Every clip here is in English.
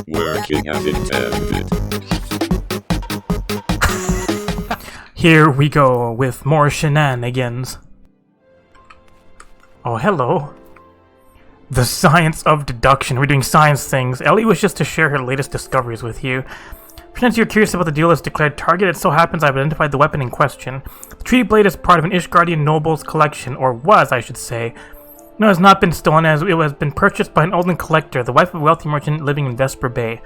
Working as intended. Here we go with more shenanigans. Oh, hello. The Science of Deduction. We're doing science things. Ellie was just to share her latest discoveries with you. Pretend you're curious about the duelist's declared target. It so happens I've identified the weapon in question. The treaty blade is part of an Ishgardian noble's collection, or was, I should say. No, it has not been stolen, as it has been purchased by an olden collector, the wife of a wealthy merchant living in Vesper Bay.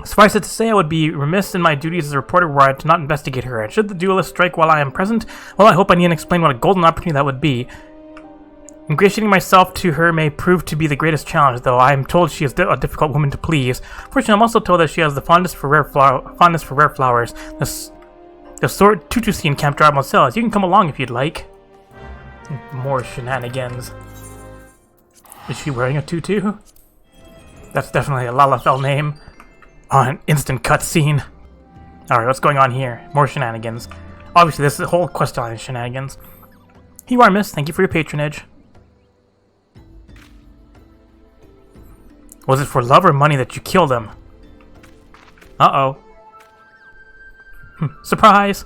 Suffice it to say, I would be remiss in my duties as a reporter were I to not investigate her, and should the duelist strike while I am present, well, I hope I needn't explain what a golden opportunity that would be. Ingratiating myself to her may prove to be the greatest challenge, though I am told she is a difficult woman to please. Fortunately, I'm also told that she has the fondness for rare flowers, the sort Tutu see in Camp Dry Marcellus. You can come along if you'd like. More shenanigans. Is she wearing a tutu? That's definitely a Lalafell name. On an instant cutscene. Alright, what's going on here? More shenanigans. Obviously, this is the whole QUESTLINE is shenanigans. Here you are, miss. Thank you for your patronage. Was it for love or money that you killed him? Uh-oh. Surprise!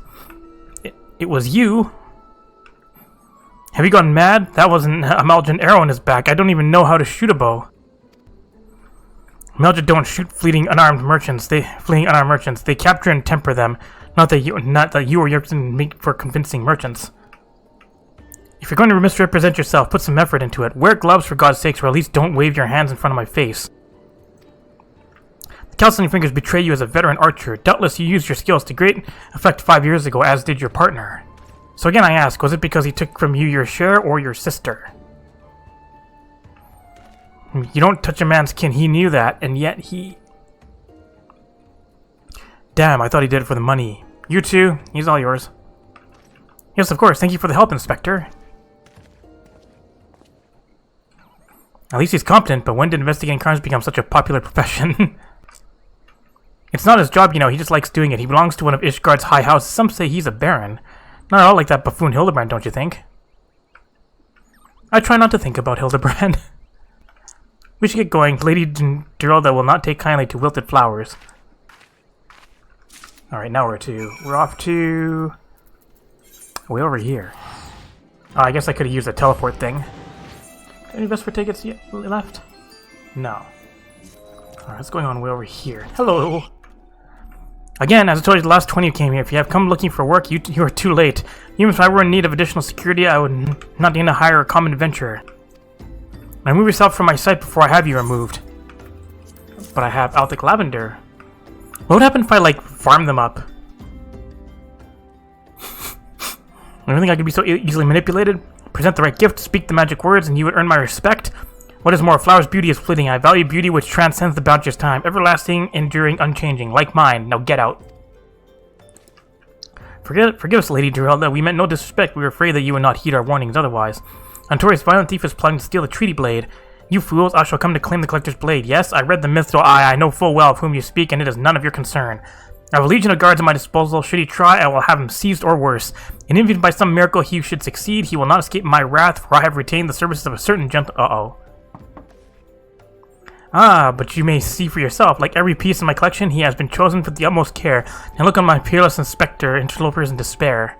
It was you. Have you gone mad? That was an Amalgin arrow in his back. I don't even know how to shoot a bow. Amalgin don't shoot fleeting unarmed merchants. They capture and temper them. Not that you or your person make for convincing merchants. If you're going to misrepresent yourself, put some effort into it. Wear gloves for God's sakes, or at least don't wave your hands in front of my face. The calluses on your fingers betray you as a veteran archer. Doubtless you used your skills to great effect 5 years ago, as did your partner. So again I ask, was it because he took from you your share, or your sister? You don't touch a man's kin, he knew that, and yet he... Damn, I thought he did it for the money. You too, he's all yours. Yes, of course, thank you for the help, Inspector. At least he's competent, but when did investigating crimes become such a popular profession? It's not his job, you know, he just likes doing it. He belongs to one of Ishgard's high houses. Some say he's a baron. Not at all like that buffoon Hildebrand, don't you think? I try not to think about Hildebrand. We should get going. Lady Durelda will not take kindly to wilted flowers. Alright, now we're off to... way over here. Oh, I guess I could have used a teleport thing. Any Vesper tickets yet left? No. Alright, what's going on way over here? Hello! Again, as I told you the last 20 who came here, if you have come looking for work, you are too late. Even if I were in need of additional security, I would not need to hire a common adventurer. Remove yourself from my sight before I have you removed. But I have Altic Lavender. What would happen if I, like, farm them up? I don't think I could be so easily manipulated. Present the right gift, speak the magic words, and you would earn my respect. What is more, a flower's beauty is fleeting. I value beauty which transcends the bounteous time, everlasting, enduring, unchanging, like mine. Now get out. Forgive us, Lady Durelda. We meant no disrespect. We were afraid that you would not heed our warnings otherwise. A notorious violent thief is plotting to steal the treaty blade. You fools, I shall come to claim the collector's blade. Yes, I read the mythical I know full well of whom you speak, and it is none of your concern. I have a legion of guards at my disposal. Should he try, I will have him seized or worse. And if by some miracle he should succeed, he will not escape my wrath, for I have retained the services of a certain Uh-oh. Ah, but you may see for yourself. Like every piece in my collection, he has been chosen with the utmost care. And look on my peerless inspector, interlopers in despair.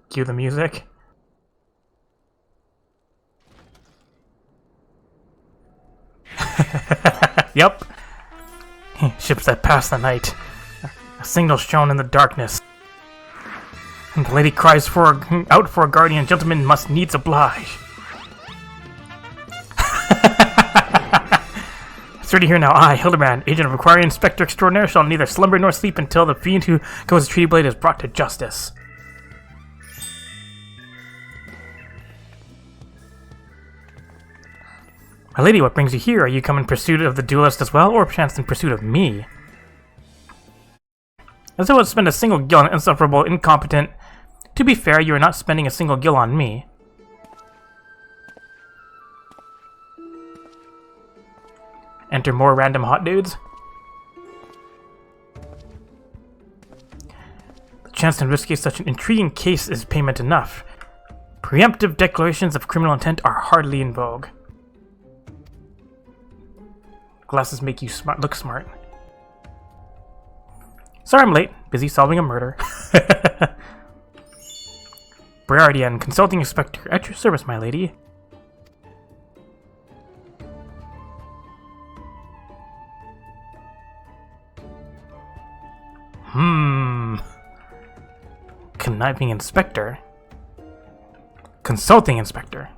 Cue the music. Yep. Ships that pass the night. A signal shown in the darkness. And the lady cries out for a guardian. Gentlemen must needs oblige. Sturdy here now. I, Hildebrand, agent of Aquarian Inspector Extraordinaire, shall neither slumber nor sleep until the fiend who goes the treaty blade is brought to justice. My lady, what brings you here? Are you come in pursuit of the duelist as well, or perchance in pursuit of me? As I would spend a single gil on an insufferable, incompetent... To be fair, you are not spending a single gil on me. Enter more random hot dudes. The chance to investigate such an intriguing case is payment enough. Preemptive declarations of criminal intent are hardly in vogue. Glasses make you look smart. Sorry I'm late. Busy solving a murder. Briardian, Consulting Inspector. At your service, my lady. Conniving Inspector. Consulting Inspector.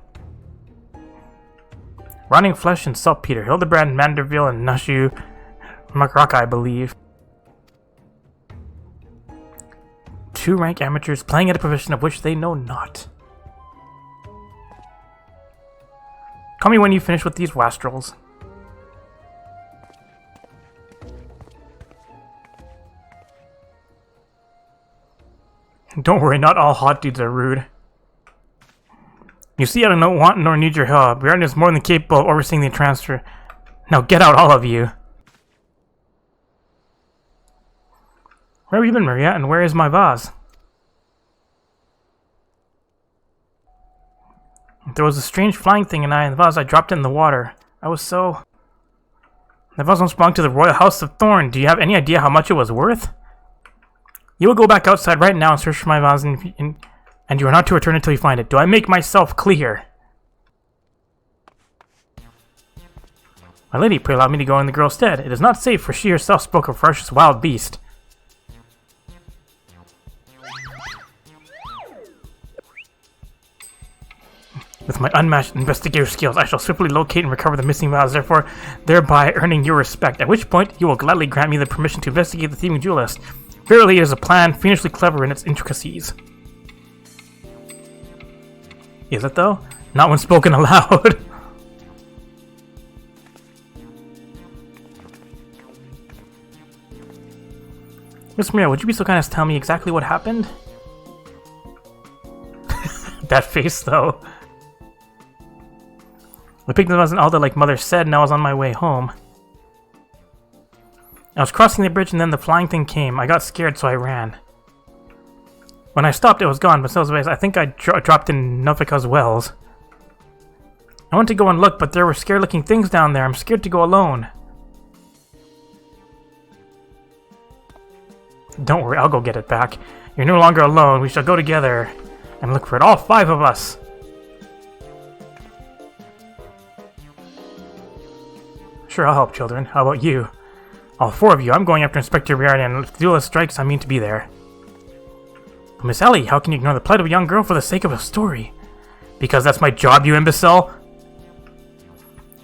Rotting Flesh and Saltpeter. Hildebrand, Manderville, and Nushu. Makraka, I believe. 2 rank amateurs playing at a profession of which they know not. Call me when you finish with these wastrels. Don't worry, not all hot dudes are rude. You see, I don't want nor need your help. Briardian is more than capable of overseeing the transfer. Now get out, all of you. Where have you been, Maria, and where is my vase? There was a strange flying thing and the vase I dropped it in the water. I was so... The vase once belonged to the Royal House of Thorn. Do you have any idea how much it was worth? You will go back outside right now and search for my vase, and you are not to return until you find it. Do I make myself clear? My lady, pray allow me to go in the girl's stead. It is not safe, for she herself spoke of a ferocious wild beast. With my unmatched investigative skills, I shall swiftly locate and recover the missing vase, thereby earning your respect, at which point you will gladly grant me the permission to investigate the thieving duelist. Verily, it is a plan fiendishly clever in its intricacies. Is it, though? Not when spoken aloud. Miss Maria, would you be so kind as to tell me exactly what happened? That face, though. I picked them as an Alda like Mother said, and I was on my way home. I was crossing the bridge and then the flying thing came. I got scared, so I ran. When I stopped, it was gone, but so I think I dropped in Novika's wells. I went to go and look, but there were scary-looking things down there. I'm scared to go alone. Don't worry, I'll go get it back. You're no longer alone. We shall go together and look for it. All 5 of us. Sure, I'll help, children. How about you? All 4 of you. I'm going after Inspector Briardian, and if the duelist strikes, I mean to be there. Miss Ellie, how can you ignore the plight of a young girl for the sake of a story? Because that's my job, you imbecile?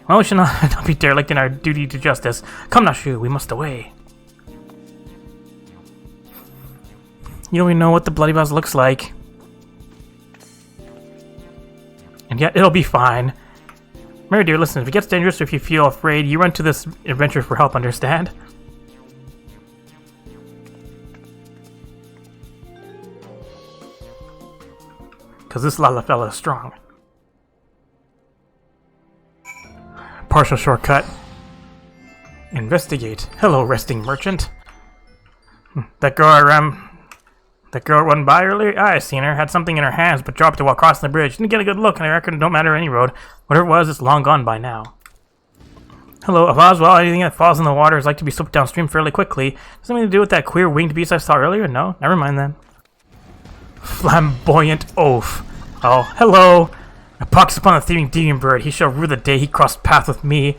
Well, we should not be derelict in our duty to justice. Come, Nashu, we must away. You don't even know what the bloody vase looks like. And yet, it'll be fine. Mary dear, listen, if it gets dangerous or if you feel afraid, you run to this adventure for help, understand? Because this Lalafell is strong. Partial shortcut. Investigate. Hello, resting merchant. That girl run by earlier? I seen her. Had something in her hands, but dropped it while crossing the bridge. Didn't get a good look, and I reckon it don't matter any road. Whatever it was, it's long gone by now. Hello, Avaz. Well, anything that falls in the water is like to be swept downstream fairly quickly. Something to do with that queer winged beast I saw earlier? No? Never mind then. Flamboyant oaf. Oh, hello. A pox upon the thieving deviant bird. He shall rue the day he crossed path with me.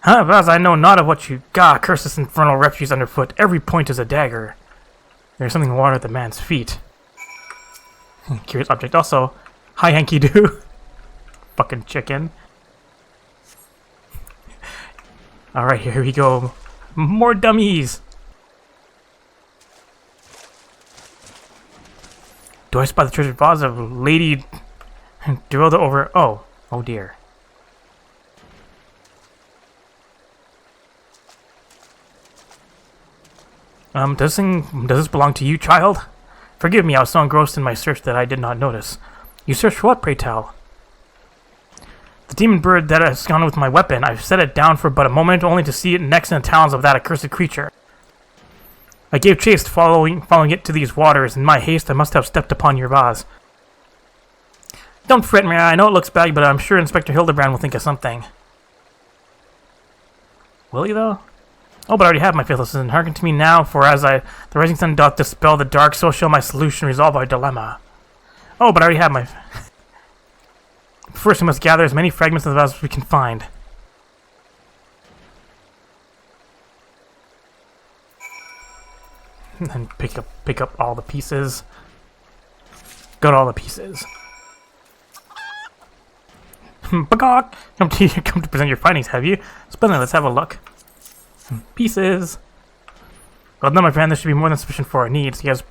Huh, Avaz, I know not of what you... Gah, curse this infernal refuse underfoot. Every point is a dagger. There's something in the water at the man's feet. Curious object. Also, hi, Hanky Doo. Fucking chicken. Alright, here we go. More dummies. Do I spy the treasured vase of Lady Durilda over... Oh. Oh dear. Does this belong to you, child? Forgive me, I was so engrossed in my search that I did not notice. You searched for what, pray tell? The demon bird that has gone with my weapon. I've set it down for but a moment, only to see it next in the talons of that accursed creature. I gave chase following it to these waters. In my haste, I must have stepped upon your vase. Don't fret, Mary. I know it looks bad, but I'm sure Inspector Hildebrand will think of something. Will he, though? Oh, but I already have my faithful citizen. Hearken to me now, for as the rising sun doth dispel the dark, so shall my solution resolve our dilemma. Oh, but I already have my... First, we must gather as many fragments of the vase as we can find. And pick up all the pieces. Got all the pieces. Bagok! Come to present your findings, have you? Splendid, let's have a look. Pieces. Well done, my friend. This should be more than sufficient for our needs. He has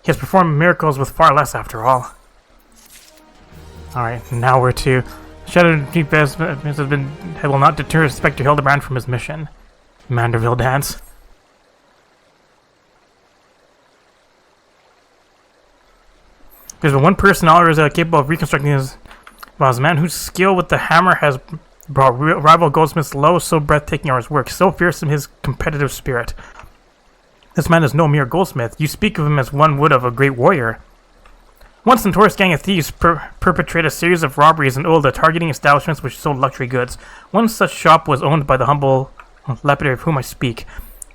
performed miracles with far less, after all. Alright, now we're to... Shattered deep will not deter Inspector Hildebrand from his mission. Manderville dance. There's been one person all is capable of reconstructing his... Well, as a man whose skill with the hammer has brought rival goldsmiths low, so breathtaking are his works, so fearsome his competitive spirit. This man is no mere goldsmith. You speak of him as one would of a great warrior. Once a notorious gang of thieves perpetrated a series of robberies in Ulda, targeting establishments which sold luxury goods. One such shop was owned by the humble lapidary of whom I speak.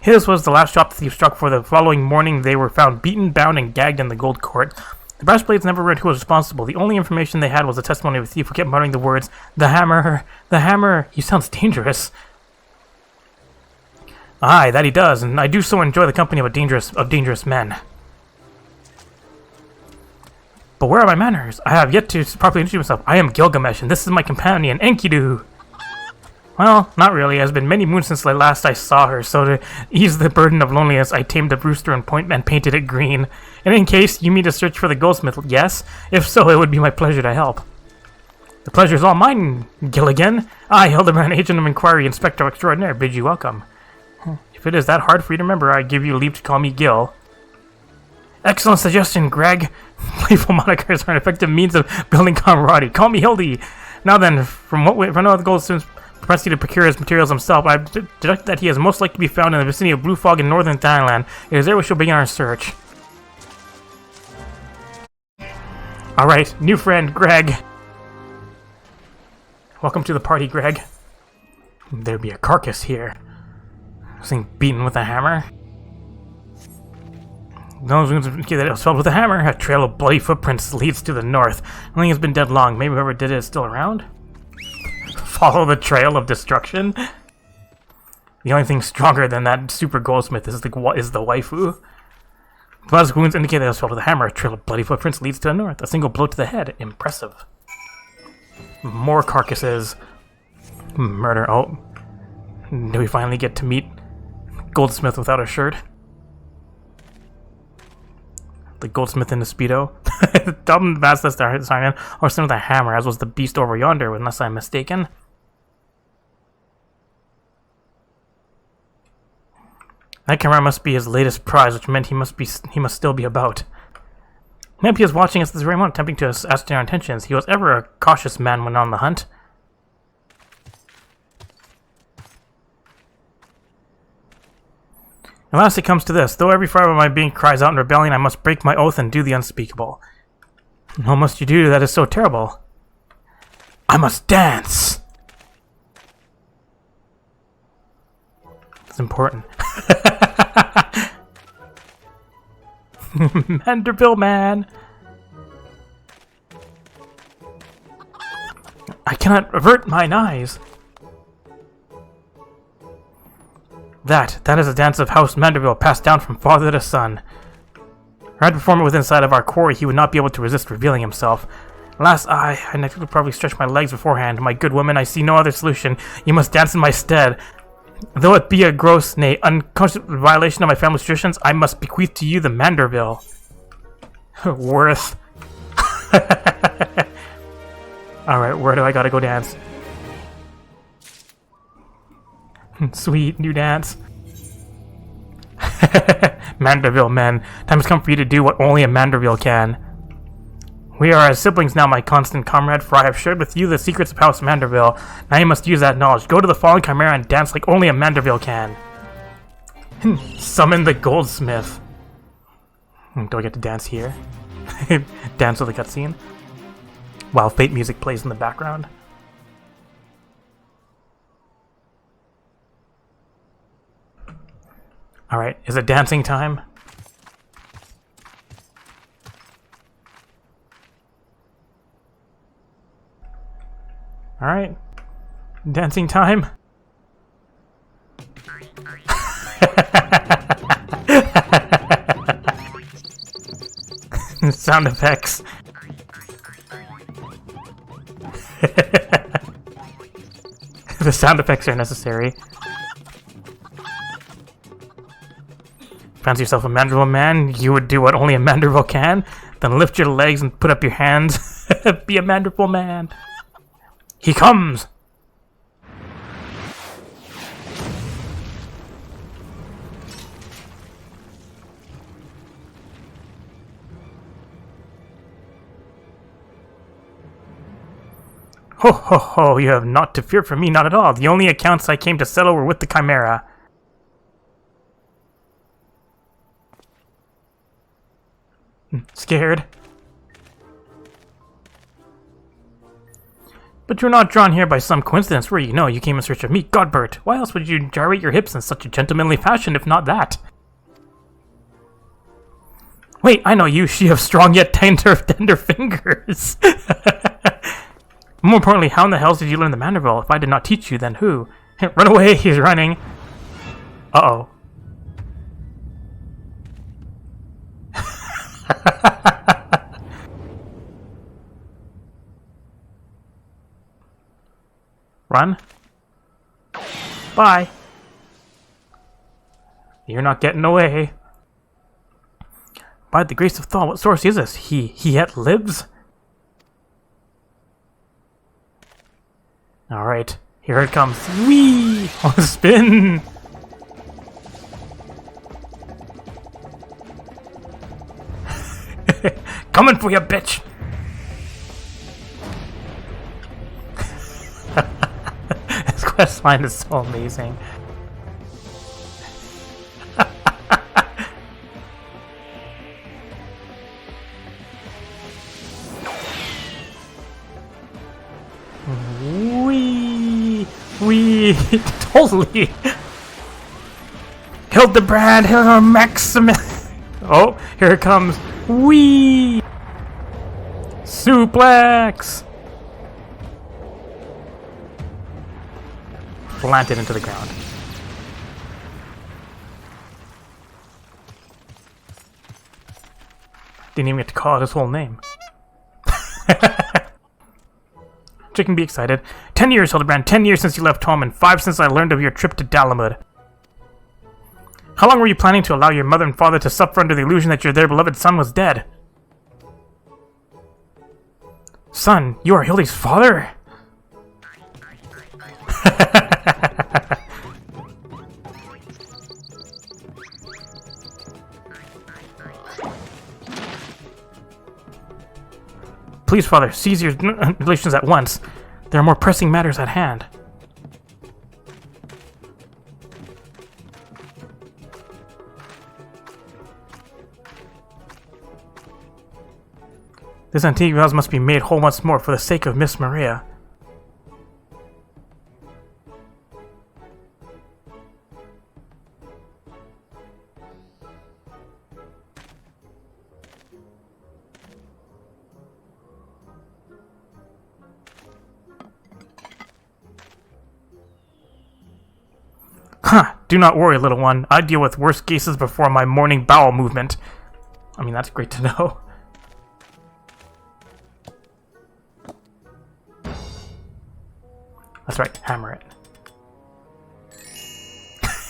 His was the last shop the thieves struck, for the following morning they were found beaten, bound, and gagged in the gold court. The brass blades never read who was responsible. The only information they had was the testimony of a thief who kept muttering the words, "The hammer! The hammer! He sounds dangerous." Aye, that he does, and I do so enjoy the company of dangerous men. But where are my manners? I have yet to properly introduce myself. I am Gilgamesh, and this is my companion, Enkidu. Well, not really. It has been many moons since last I saw her, so to ease the burden of loneliness, I tamed a rooster and painted it green. And in case you mean to search for the goldsmith, yes? If so, it would be my pleasure to help. The pleasure is all mine, Gilligan. I, Hildebrand, agent of inquiry, inspector extraordinaire, bid you welcome. If it is that hard for you to remember, I give you leave to call me Gil. Excellent suggestion, Greg. Playful monikers are an effective means of building camaraderie. Call me Hildy. Now then, from no other goldsmith's propensity to procure his materials himself, I deduct that he is most likely to be found in the vicinity of Blue Fog in northern Thailand. It is there we shall begin our search. Alright, new friend, Greg. Welcome to the party, Greg. There be a carcass here. Something beaten with a hammer. Those wounds indicate that it was felled with a hammer. A trail of bloody footprints leads to the north. I think it's been dead long. Maybe whoever did it is still around? Follow the trail of destruction? The only thing stronger than that super goldsmith is the waifu. Plastic wounds indicate that it was felled with a hammer. A trail of bloody footprints leads to the north. A single blow to the head. Impressive. More carcasses. Murder. Oh. Do we finally get to meet Goldsmith without a shirt? The goldsmith in the Speedo. Dumb bastards Simon, or son with a hammer, as was the beast over yonder, unless I'm mistaken. That camera must be his latest prize, which meant he must still be about. Maybe he is watching us this very moment, attempting to ascertain our intentions. He was ever a cautious man when on the hunt. At last it comes to this. Though every fibre of my being cries out in rebellion, I must break my oath and do the unspeakable. What must you do that is so terrible? I must dance! It's important. Manderville Man! I cannot avert mine eyes. That is a dance of House Manderville passed down from father to son. Were I to perform it within sight of our quarry, he would not be able to resist revealing himself. Alas, I would probably stretch my legs beforehand. My good woman, I see no other solution. You must dance in my stead. Though it be a gross, nay, unconscious violation of my family's traditions, I must bequeath to you the Manderville. Worth. Alright, where do I gotta go dance? Sweet, new dance. Manderville Men. Time has come for you to do what only a Manderville can. We are as siblings now, my constant comrade, for I have shared with you the secrets of House Manderville. Now you must use that knowledge. Go to the fallen chimera and dance like only a Manderville can. Summon the goldsmith. Do I get to dance here? Dance with the cutscene? while Fate music plays in the background. Alright, is it dancing time? Alright. Dancing time? Sound effects. The sound effects are necessary. Fancy yourself a Manderville man? You would do what only a Manderville can? Then lift your legs and put up your hands. Be a Manderville man. He comes! Ho ho ho, you have naught to fear from me, not at all. The only accounts I came to settle were with the Chimera. Scared? But you're not drawn here by some coincidence, were you? No, you came in search of me, Godbert. Why else would you gyrate your hips in such a gentlemanly fashion, if not that? Wait, I know you. She have strong yet tender fingers. More importantly, how in the hell did you learn the Manderville? If I did not teach you, then who? Run away, he's running. Uh-oh. Run. Bye. You're not getting away. By the grace of Thal, what source is this? He yet lives? Alright, here it comes. Whee! On a spin! Coming for you, bitch! This questline is so amazing. Wee! Totally! Hildebrand, Maximus! Oh, here it comes. Wee! Suplex! Planted into the ground. Didn't even get to call it his whole name. Chicken be excited. 10 years, Hildebrand. 10 years since you left home, and 5 since I learned of your trip to Dalamud. How long were you planning to allow your mother and father to suffer under the illusion that your their beloved son was dead? Son, you are Hildy's father? Please, father, cease your relations at once. There are more pressing matters at hand. This antique vows must be made whole once more for the sake of Miss Maria. Huh, do not worry, little one. I deal with worse cases before my morning bowel movement. I mean, that's great to know. That's right, hammer it.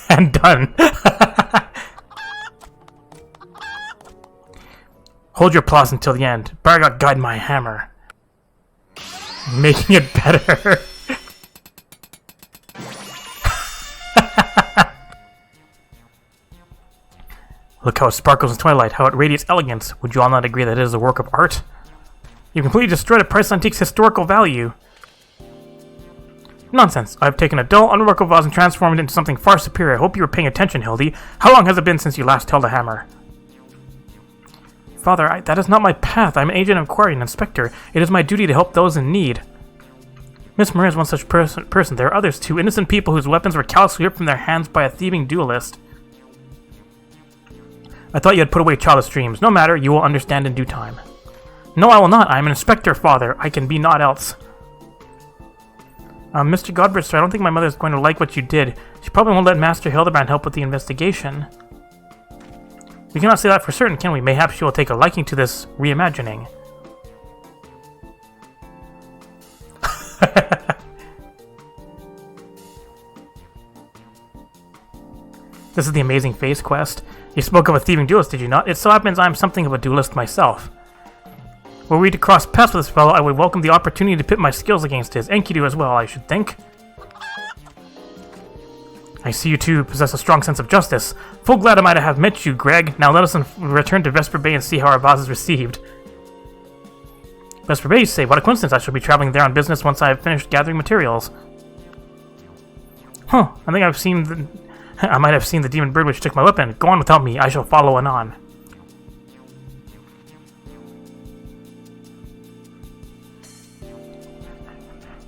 And done. Hold your applause until the end. Baragot guide my hammer. Making it better. Look how it sparkles in twilight, how it radiates elegance. Would you all not agree that it is a work of art? You completely destroyed a priceless antique's historical value. Nonsense. I've taken a dull, unremarkable vase and transformed it into something far superior. I hope you were paying attention, Hildy. How long has it been since you last held a hammer? Father, that is not my path. I'm an agent of inquiry and inspector. It is my duty to help those in need. Miss Maria is one such person. There are others too, innocent people whose weapons were callously ripped from their hands by a thieving duelist. I thought you had put away childish dreams. No matter, you will understand in due time. No, I will not. I am an inspector, Father. I can be naught else. Mr. Godbert, sir, I don't think my mother is going to like what you did. She probably won't let Master Hildebrand help with the investigation. We cannot say that for certain, can we? Mayhaps she will take a liking to this reimagining. This is the amazing face quest. You spoke of a thieving duelist, did you not? It so happens I am something of a duelist myself. Were we to cross paths with this fellow, I would welcome the opportunity to pit my skills against his. Enkidu as well, I should think. I see you two possess a strong sense of justice. Full glad am I to have met you, Greg. Now let us return to Vesper Bay and see how our boss is received. Vesper Bay, you say? What a coincidence. I shall be traveling there on business once I have finished gathering materials. Huh, I think I might have seen the demon bird which took my weapon. Go on without me. I shall follow anon.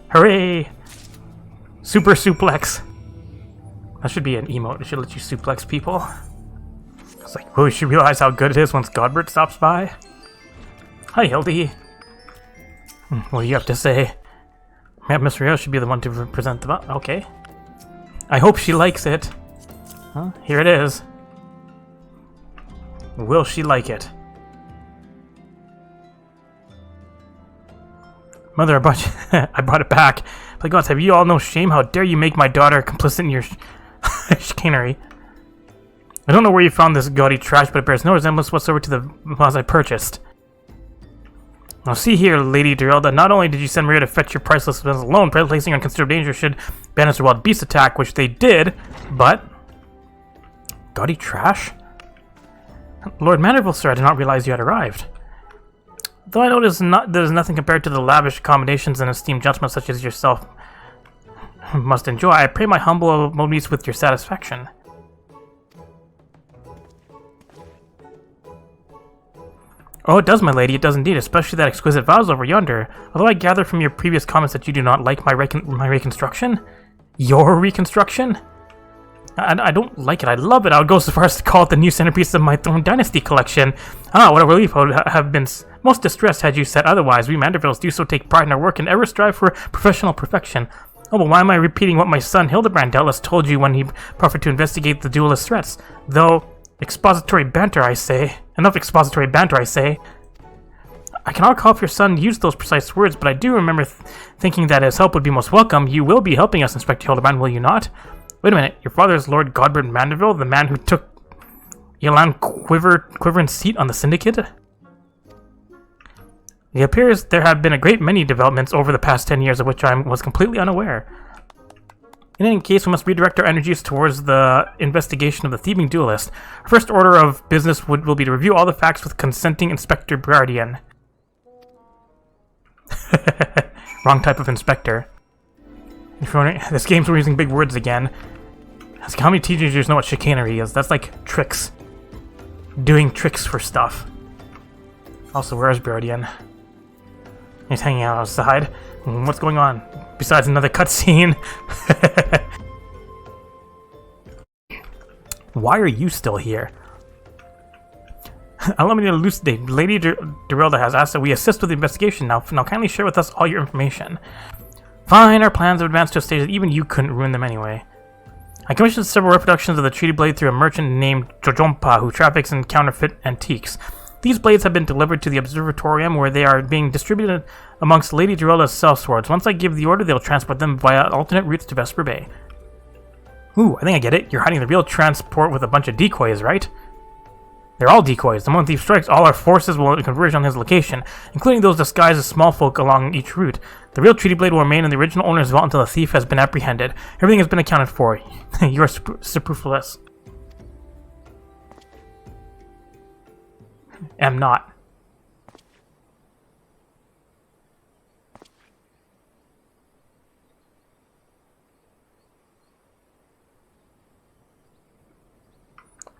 Hooray! Super suplex. That should be an emote. It should let you suplex people. It's like, oh, you should realize how good it is once Godbert stops by. Hi, Hildy. What do you have to say? Yeah, Miss Rio should be the one to present the... Okay. I hope she likes it. Huh? Here it is. Will she like it? Mother, I brought it back. By gods, have you all no shame? How dare you make my daughter complicit in your chicanery? I don't know where you found this gaudy trash, but it bears no resemblance whatsoever to the vase I purchased. Now see here, Lady Durelda, not only did you send Maria to fetch your priceless weapons alone, placing her in considerable danger should banish the wild beast attack, which they did, but... Gaudy trash? Lord Manderville, sir, I did not realize you had arrived. Though I know there's nothing compared to the lavish accommodations an esteemed gentleman such as yourself must enjoy, I pray my humble modes with your satisfaction. Oh, it does, my lady, it does indeed, especially that exquisite vase over yonder. Although I gather from your previous comments that you do not like my reconstruction? Your reconstruction? I don't like it, I love it. I would go so far as to call it the new centerpiece of my Throne Dynasty collection. Ah, what a relief. I would have been most distressed had you said otherwise. We Mandervilles do so take pride in our work and ever strive for professional perfection. Oh, but why am I repeating what my son Hildebrand doubtless told you when he proffered to investigate the duelist threats? Though, expository banter, I say. Enough expository banter, I say. I cannot recall if your son used those precise words, but I do remember thinking that his help would be most welcome. You will be helping us, Inspector Hildebrand, will you not? Wait a minute, your father is Lord Godbert Manderville, the man who took Yelan Quiver's seat on the Syndicate? It appears there have been a great many developments over the past 10 years of which I was completely unaware. In any case, we must redirect our energies towards the investigation of the thieving duelist. Our first order of business will be to review all the facts with consenting Inspector Guardian. Wrong type of inspector. If you're wondering, this game's using big words again. Ask how many teenagers know what chicanery is? That's like tricks. Doing tricks for stuff. Also, where's Guardian? He's hanging out outside. What's going on? Besides another cutscene. Why are you still here? Allow me to elucidate. Lady Durelda has asked that we assist with the investigation. Now kindly share with us all your information. Fine, our plans have advanced to a stage that even you couldn't ruin them anyway. I commissioned several reproductions of the treaty blade through a merchant named Jojompa who traffics in counterfeit antiques. These blades have been delivered to the observatorium where they are being distributed amongst Lady Durelda's sellswords. Once I give the order, they'll transport them via alternate routes to Vesper Bay. Ooh, I think I get it. You're hiding the real transport with a bunch of decoys, right? They're all decoys. The moment thief strikes, all our forces will converge on his location, including those disguised as small folk along each route. The real treaty blade will remain in the original owner's vault until the thief has been apprehended. Everything has been accounted for. You're superfluous. Am not.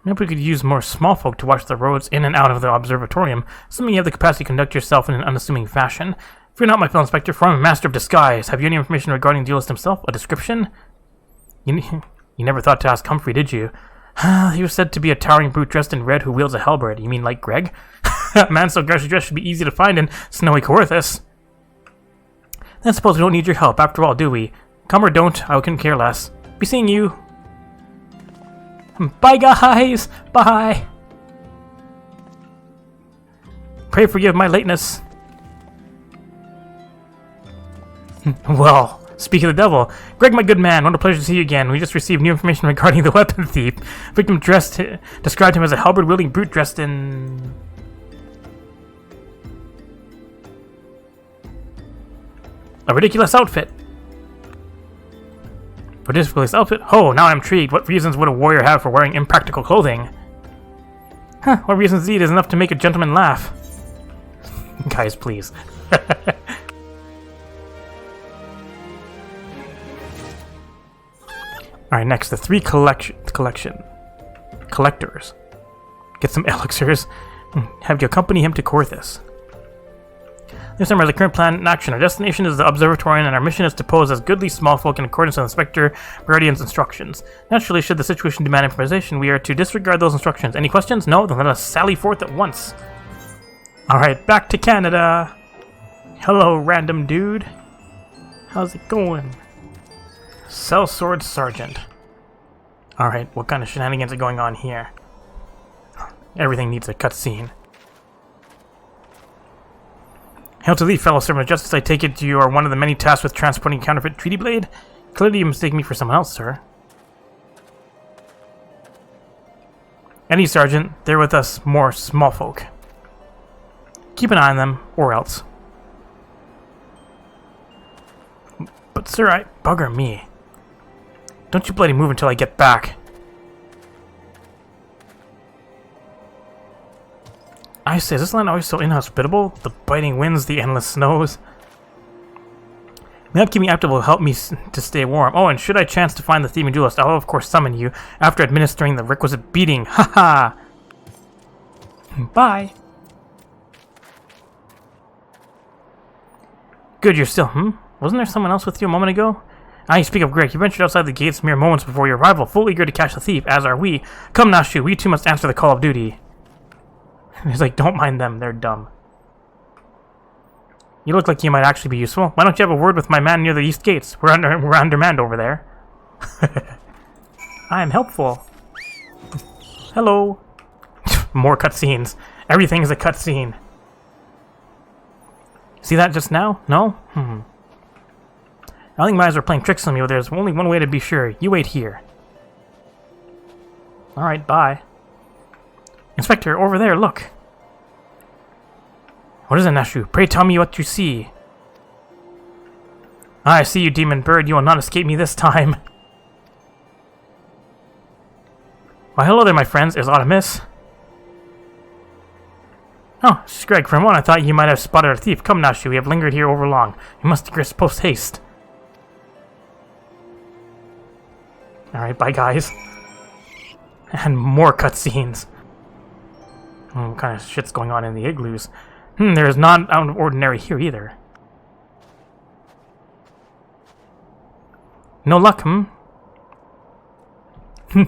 Maybe we could use more small folk to watch the roads in and out of the observatorium, assuming you have the capacity to conduct yourself in an unassuming fashion. Fear not, my fellow inspector, for I'm a master of disguise. Have you any information regarding the duelist himself? A description? You never thought to ask Humphrey, did you? He was said to be a towering brute dressed in red who wields a halberd. You mean like Greg? A man so garishly dressed should be easy to find in snowy Coerthus. Then suppose we don't need your help, after all, do we? Come or don't, I couldn't care less. Be seeing you. Bye, guys! Bye! Pray forgive my lateness. Well, speak of the devil. Greg, my good man, what a pleasure to see you again. We just received new information regarding the weapon thief. Victim described him as a halberd-wielding brute dressed in... a ridiculous outfit. Ridiculous outfit? Oh, now I'm intrigued. What reasons would a warrior have for wearing impractical clothing? Huh, what reasons indeed is enough to make a gentleman laugh. Guys, please. Alright, next, the three collectors. Get some elixirs. Have you accompany him to Coerthus. This summer, the current plan in action. Our destination is the Observatorium, and our mission is to pose as goodly small folk in accordance with Inspector Guardian's instructions. Naturally, should the situation demand improvisation, we are to disregard those instructions. Any questions? No? Then let us sally forth at once. Alright, back to Canada. Hello, random dude. How's it going? Sellsword Sergeant. Alright, what kind of shenanigans are going on here? Everything needs a cutscene. Hail to thee, fellow servant of justice. I take it you are one of the many tasked with transporting counterfeit treaty blade? Clearly you mistake me for someone else, sir. Any sergeant, they're with us more small folk. Keep an eye on them, or else. But sir, bugger me. Don't you bloody move until I get back. I say, is this land always so inhospitable? The biting winds, the endless snows. The upkeeping active will help me to stay warm. Oh, and should I chance to find the thieving duelist, I'll of course summon you after administering the requisite beating. Ha ha! Bye! Good, you're still, Wasn't there someone else with you a moment ago? Ah, you speak of Greg. You ventured outside the gates mere moments before your arrival, fully eager to catch the thief, as are we. Come, Nashu, we too must answer the call of duty. He's like, don't mind them, they're dumb. You look like you might actually be useful. Why don't you have a word with my man near the east gates? We're undermanned over there. I am helpful. Hello. More cutscenes. Everything is a cutscene. See that just now? No? I think my eyes are playing tricks on me, but there's only one way to be sure. You wait here. Alright, bye. Inspector, over there, look. What is it, Nashu? Pray tell me what you see. I see you, demon bird. You will not escape me this time. Why, hello there, my friends. Is aught amiss? Oh, this is Greg. For a moment, I thought you might have spotted a thief. Come, Nashu. We have lingered here over long. We must digress post haste. Alright, bye, guys. And more cutscenes. What kind of shit's going on in the igloos? There is not out of ordinary here either. No luck,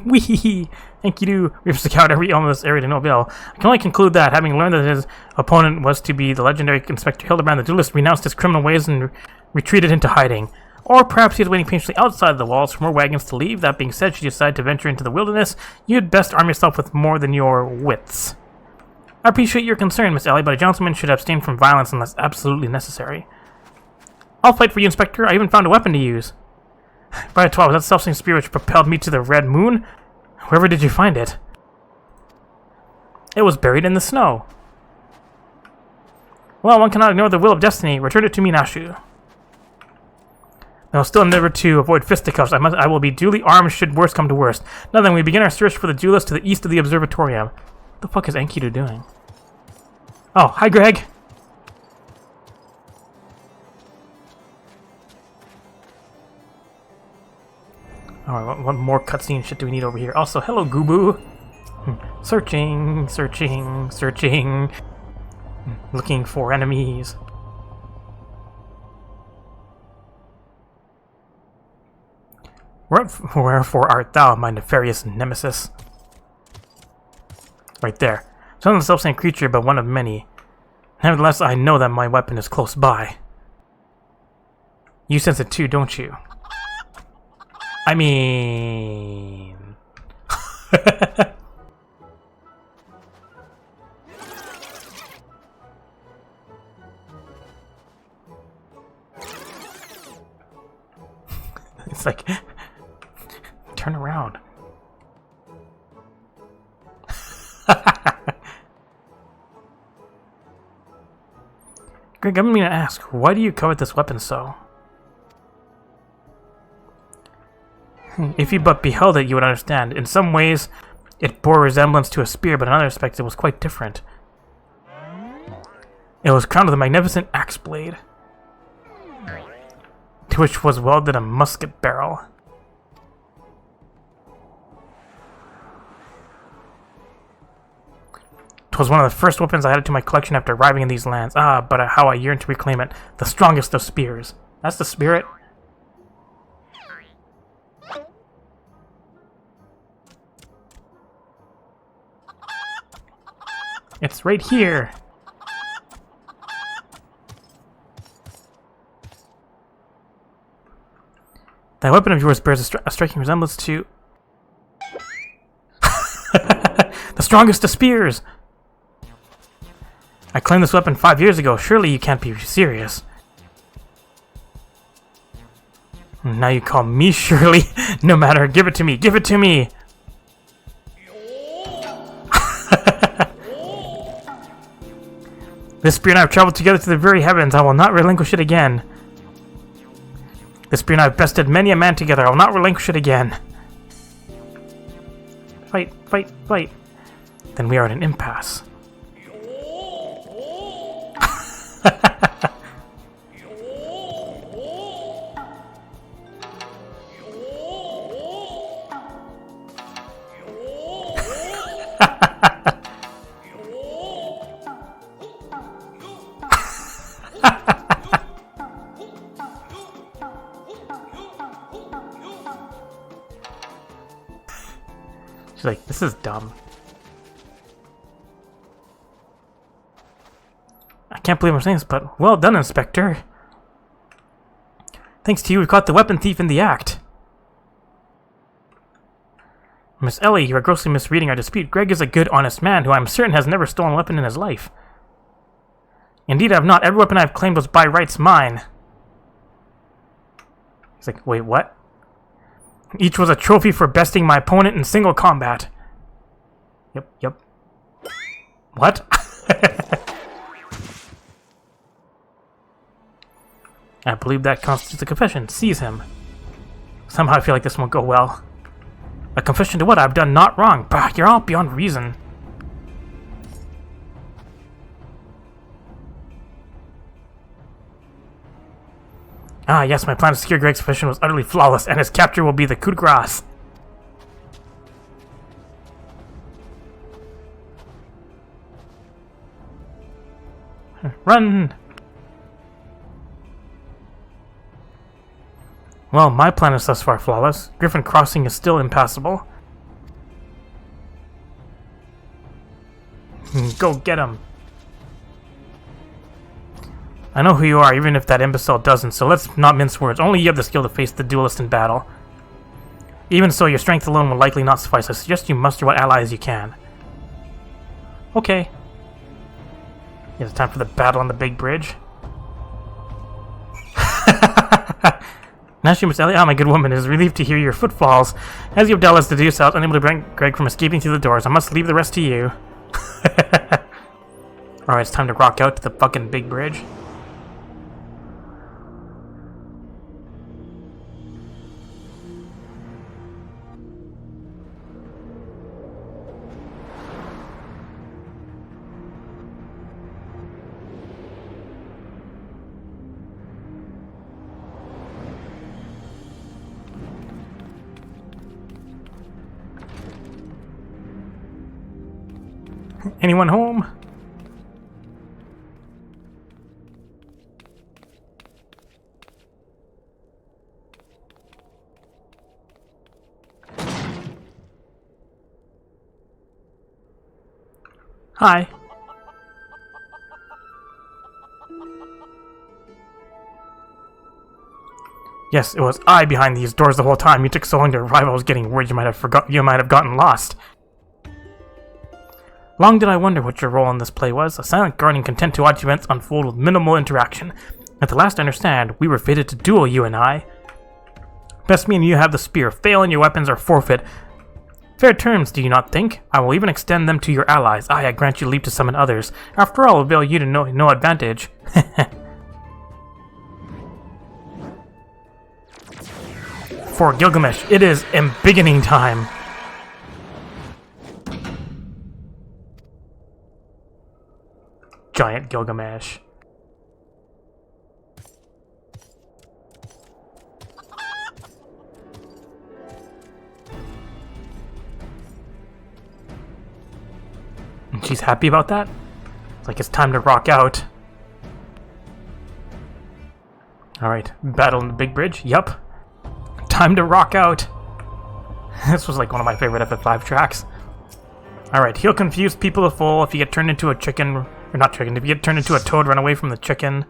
Wee! Thank you. We've scoured every element of this area to no avail. I can only conclude that, having learned that his opponent was to be the legendary Inspector Hildebrand, the duelist renounced his criminal ways and retreated into hiding. Or perhaps he is waiting patiently outside the walls for more wagons to leave. That being said, should you decide to venture into the wilderness, you'd best arm yourself with more than your wits. I appreciate your concern, Miss Ellie, but a gentleman should abstain from violence unless absolutely necessary. I'll fight for you, Inspector. I even found a weapon to use. By 12, was that self-same spear which propelled me to the Red Moon? Wherever did you find it? It was buried in the snow. Well, one cannot ignore the will of destiny. Return it to me, Nashu. I will still endeavor to avoid fisticuffs. I will be duly armed should worst come to worst. Now then, we begin our search for the duelist to the east of the observatorium. What the fuck is Enkidu doing? Oh, hi, Greg. Alright, what more cutscene shit do we need over here? Also, hello, Goobu. Searching, searching, searching. Looking for enemies. Wherefore art thou, my nefarious nemesis? Right there. It's not the self-same creature, but one of many. Nevertheless, I know that my weapon is close by. You sense it too, don't you? I mean... It's like... Turn around. Greg, I'm gonna ask, why do you covet this weapon so? If you but beheld it, you would understand. In some ways, it bore resemblance to a spear, but in other respects, it was quite different. It was crowned with a magnificent axe blade, to which was welded a musket barrel. 'Twas one of the first weapons I added to my collection after arriving in these lands. Ah, but how I yearn to reclaim it. The strongest of spears. That's the spirit. It's right here. That weapon of yours bears a striking resemblance to... the strongest of spears! I claimed this weapon 5 years ago. Surely you can't be serious. Now you call me Shirley? No matter, give it to me, give it to me! This spear and I have traveled together to the very heavens. I will not relinquish it again. This spear and I have bested many a man together. I will not relinquish it again. Fight, fight, fight. Then we are at an impasse. She's like, this is dumb. I can't believe I'm saying this, but well done, Inspector. Thanks to you, we caught the weapon thief in the act. Miss Ellie, you are grossly misreading our dispute. Greg is a good, honest man who I'm certain has never stolen a weapon in his life. Indeed, I have not. Every weapon I have claimed was by rights mine. He's like, wait, what? Each was a trophy for besting my opponent in single combat. Yep. What? I believe that constitutes a confession. Seize him. Somehow I feel like this won't go well. A confession to what? I've done not wrong. Bah, you're all beyond reason. Ah, yes, my plan to secure Greg's confession was utterly flawless, and his capture will be the coup de grace. Run! Well, my plan is thus far flawless. Griffin Crossing is still impassable. Go get him. I know who you are, even if that imbecile doesn't, so let's not mince words. Only you have the skill to face the duelist in battle. Even so, your strength alone will likely not suffice. I suggest you muster what allies you can. Okay. It's time for the battle on the big bridge. Naturally, Miss Ellie, my good woman, is relieved to hear your footfalls. As you have doubtless deduced, I was unable to prevent Greg from escaping through the doors. I must leave the rest to you. Alright, it's time to rock out to the fucking big bridge. Anyone home? Hi. Yes, it was I behind these doors the whole time. You took so long to arrive, I was getting worried you might have gotten lost. Long did I wonder what your role in this play was, a silent guardian content to watch events unfold with minimal interaction. At the last I understand, we were fated to duel, you and I. Best me and you have the spear. Fail and your weapons are forfeit. Fair terms, do you not think? I will even extend them to your allies. I grant you leave to summon others. After all, avail you to no advantage. For Gilgamesh, it is embiggening time. Giant Gilgamesh. And she's happy about that? It's like it's time to rock out. Alright, battle in the big bridge? Yup. Time to rock out. This was like one of my favorite FF5 tracks. Alright, he'll confuse people to full if you get turned into a chicken. Or not chicken, if you get turned into a toad, run away from the chicken.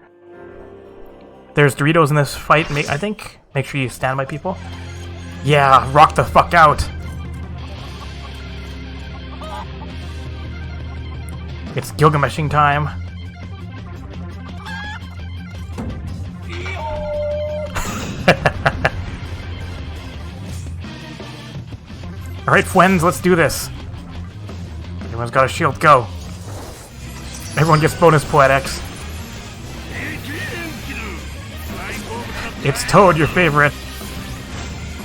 There's Doritos in this fight, I think. Make sure you stand by people. Yeah, rock the fuck out. It's Gilgameshing time. Alright, friends, let's do this. Everyone's got a shield, go. Everyone gets bonus poetics. It's Toad, your favorite.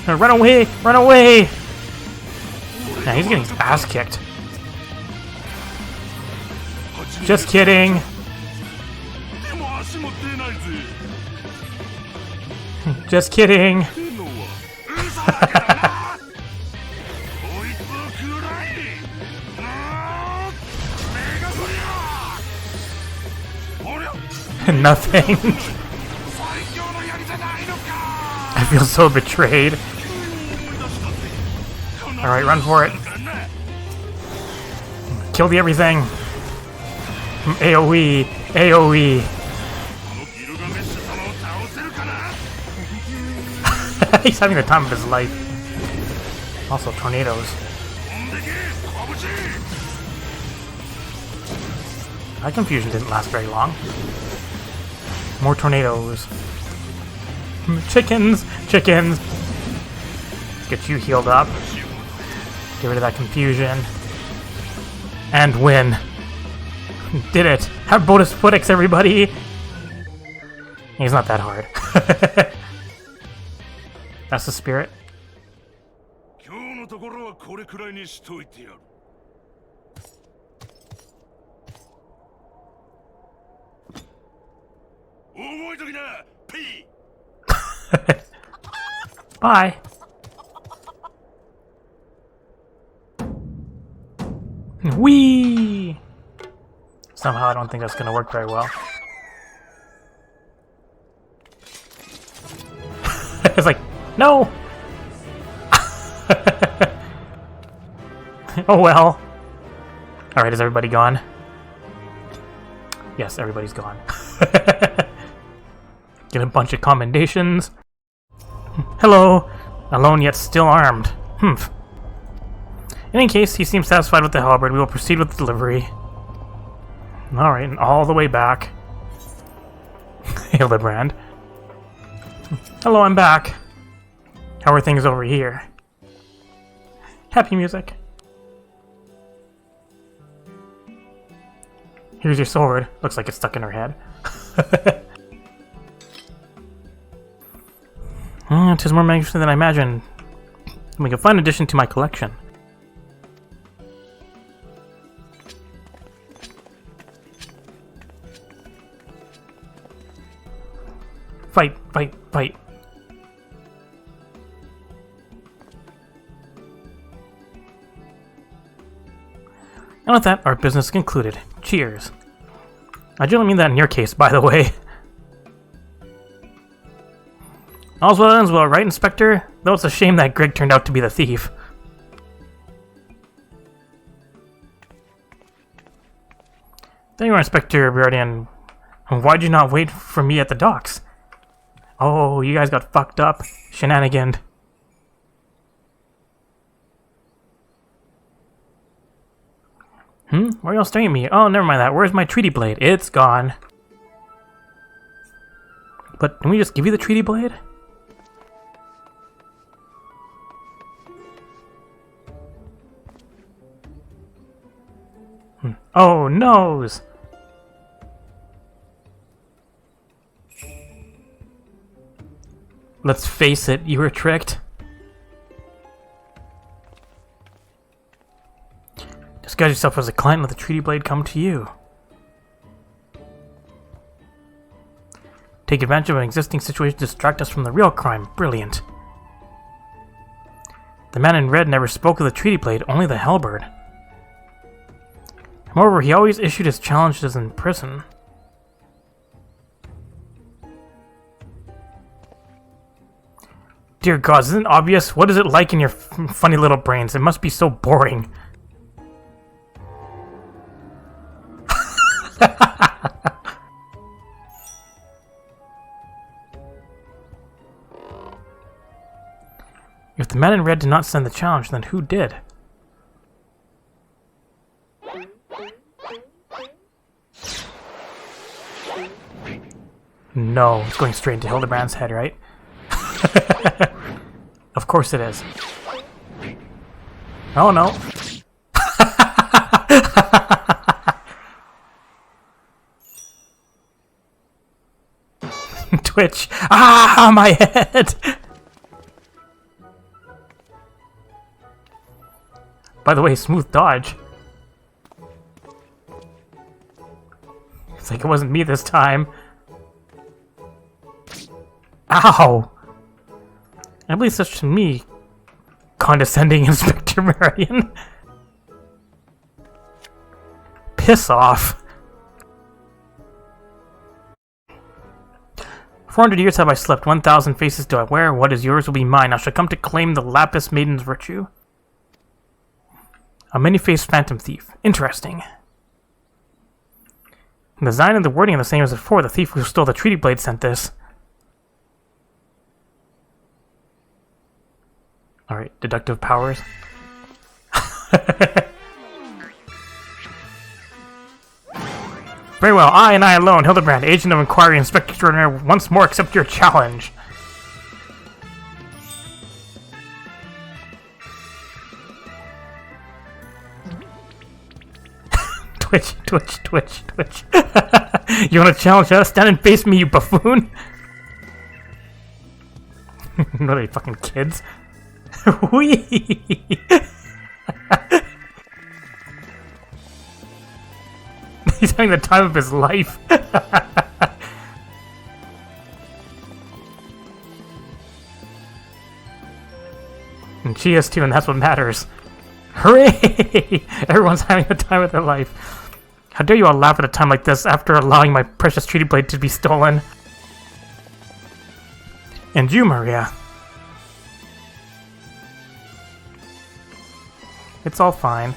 Run away! Run away! Now he's getting his ass kicked. Just kidding. Just kidding. Nothing. I feel so betrayed. Alright, run for it. Kill the everything. AoE. AoE. He's having the time of his life. Also, tornadoes. That confusion didn't last very long. More tornadoes. Chickens! Chickens! Get you healed up. Get rid of that confusion. And win. Did it! Have bonus footix, everybody! He's not that hard. That's the spirit. Bye. Whee! Somehow I don't think that's gonna work very well. It's like, no! Oh well. Alright, is everybody gone? Yes, everybody's gone. Get a bunch of commendations. Hello! Alone yet still armed. Humph. In any case, he seems satisfied with the halberd. We will proceed with the delivery. Alright, and all the way back. Hildebrand. Hello, I'm back. How are things over here? Happy music. Here's your sword. Looks like it's stuck in her head. It is more magnificent than I imagined. Make a fine addition to my collection. Fight, fight, fight. And with that, our business concluded. Cheers. I generally mean that in your case, by the way. All's well that ends well, right, Inspector? Though it's a shame that Greg turned out to be the thief. There you are, Inspector Bjordian. Why'd you not wait for me at the docks? Oh, you guys got fucked up. Shenanigan. Why are y'all staring at me? Oh, never mind that. Where's my treaty blade? It's gone. But can we just give you the treaty blade? Oh, noes! Let's face it, you were tricked. Disguise yourself as a client and let the treaty blade come to you. Take advantage of an existing situation to distract us from the real crime. Brilliant. The man in red never spoke of the treaty blade, only the halberd. Moreover, he always issued his challenges in prison. Dear God, isn't it obvious? What is it like in your funny little brains? It must be so boring. If the man in red did not send the challenge, then who did? No, it's going straight into Hildebrand's head, right? Of course it is. Oh no. Twitch. Ah, my head! By the way, smooth dodge. It's like it wasn't me this time. Ow! I believe such to me, condescending Inspector Marion. Piss off. 400 years have I slept, 1,000 faces do I wear, what is yours will be mine, I shall come to claim the Lapis Maiden's virtue. A many-faced phantom thief. Interesting. The design and the wording are the same as before, the thief who stole the treaty blade sent this. Alright, deductive powers. Very well, I and I alone, Hildebrand, agent of inquiry, inspector extraordinary, once more accept your challenge. Twitch, twitch, twitch, twitch. You wanna challenge us? Stand and face me, you buffoon! What are they, fucking kids? Whee! He's having the time of his life. And she is too, and that's what matters. Hooray! Everyone's having the time of their life. How dare you all laugh at a time like this after allowing my precious treaty blade to be stolen? And you, Maria. It's all fine.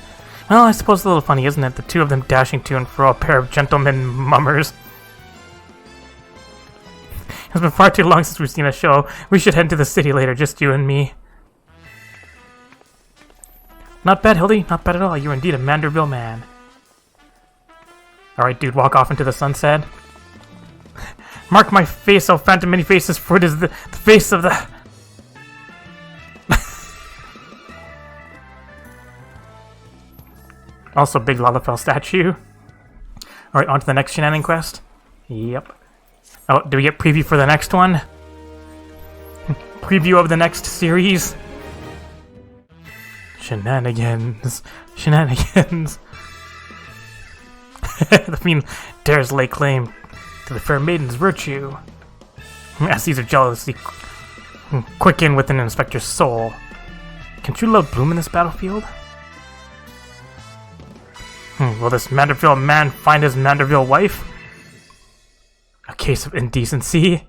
Well, I suppose it's a little funny, isn't it? The two of them dashing to and fro, a pair of gentlemen mummers. It's been far too long since we've seen a show. We should head to the city later, just you and me. Not bad, Hildy. Not bad at all. You're indeed a Manderville man. Alright, dude, walk off into the sunset. Mark my face, oh phantom many faces, for it is the face of the... Also, big Lalafell statue. Alright, on to the next shenanigan quest. Yep. Oh, do we get preview for the next one? Preview of the next series? Shenanigans. Shenanigans. The fiend dares lay claim to the fair maiden's virtue. As Caesar jealously quicken within an inspector's soul. Can true love bloom in this battlefield? Will this Manderville man find his Manderville wife? A case of indecency?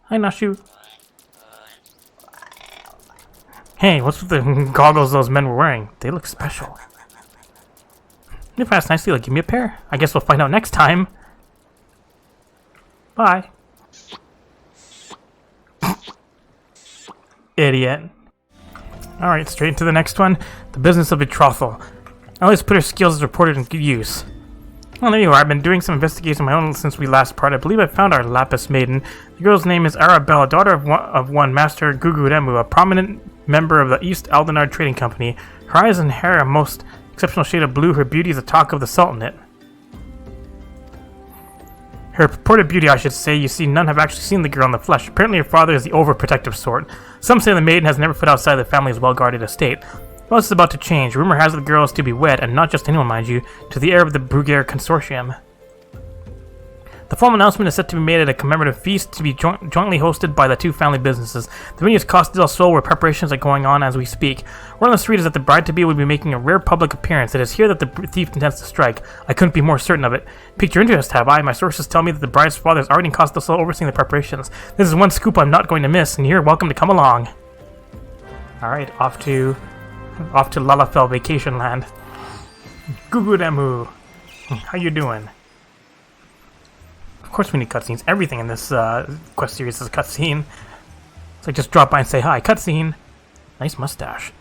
Hi, Nashu. Hey, what's with the goggles those men were wearing? They look special. If I ask nicely, like, give me a pair. I guess we'll find out next time. Bye. Idiot. Alright, straight into the next one. The Business of Betrothal. Ellie's put her skills as reported in good use. Well, there you are. I've been doing some investigation of my own since we last parted. I believe I found our Lapis Maiden. The girl's name is Arabella, daughter of one Master Guguremu, a prominent member of the East Aldenard Trading Company. Her eyes and hair a most exceptional shade of blue. Her beauty is the talk of the Sultanate. Her purported beauty, I should say. You see, none have actually seen the girl in the flesh. Apparently her father is the overprotective sort. Some say the maiden has never put outside the family's well-guarded estate. Well, this is about to change. Rumor has it the girl is to be wed, and not just anyone, mind you, to the heir of the Bruguiere Consortium. The formal announcement is set to be made at a commemorative feast to be jointly hosted by the two family businesses. The venue is Costa del Sol, where preparations are going on as we speak. Word on the street is that the bride-to-be will be making a rare public appearance. It is here that the thief intends to strike. I couldn't be more certain of it. Piqued your interest, have I? My sources tell me that the bride's father is already in Costa del Sol overseeing the preparations. This is one scoop I'm not going to miss, and you're welcome to come along. Alright, off to Lalafell Vacation Land. Guguremu. How you doing? Of course we need cutscenes. Everything in this quest series is a cutscene. So just drop by and say hi. Cutscene. Nice mustache.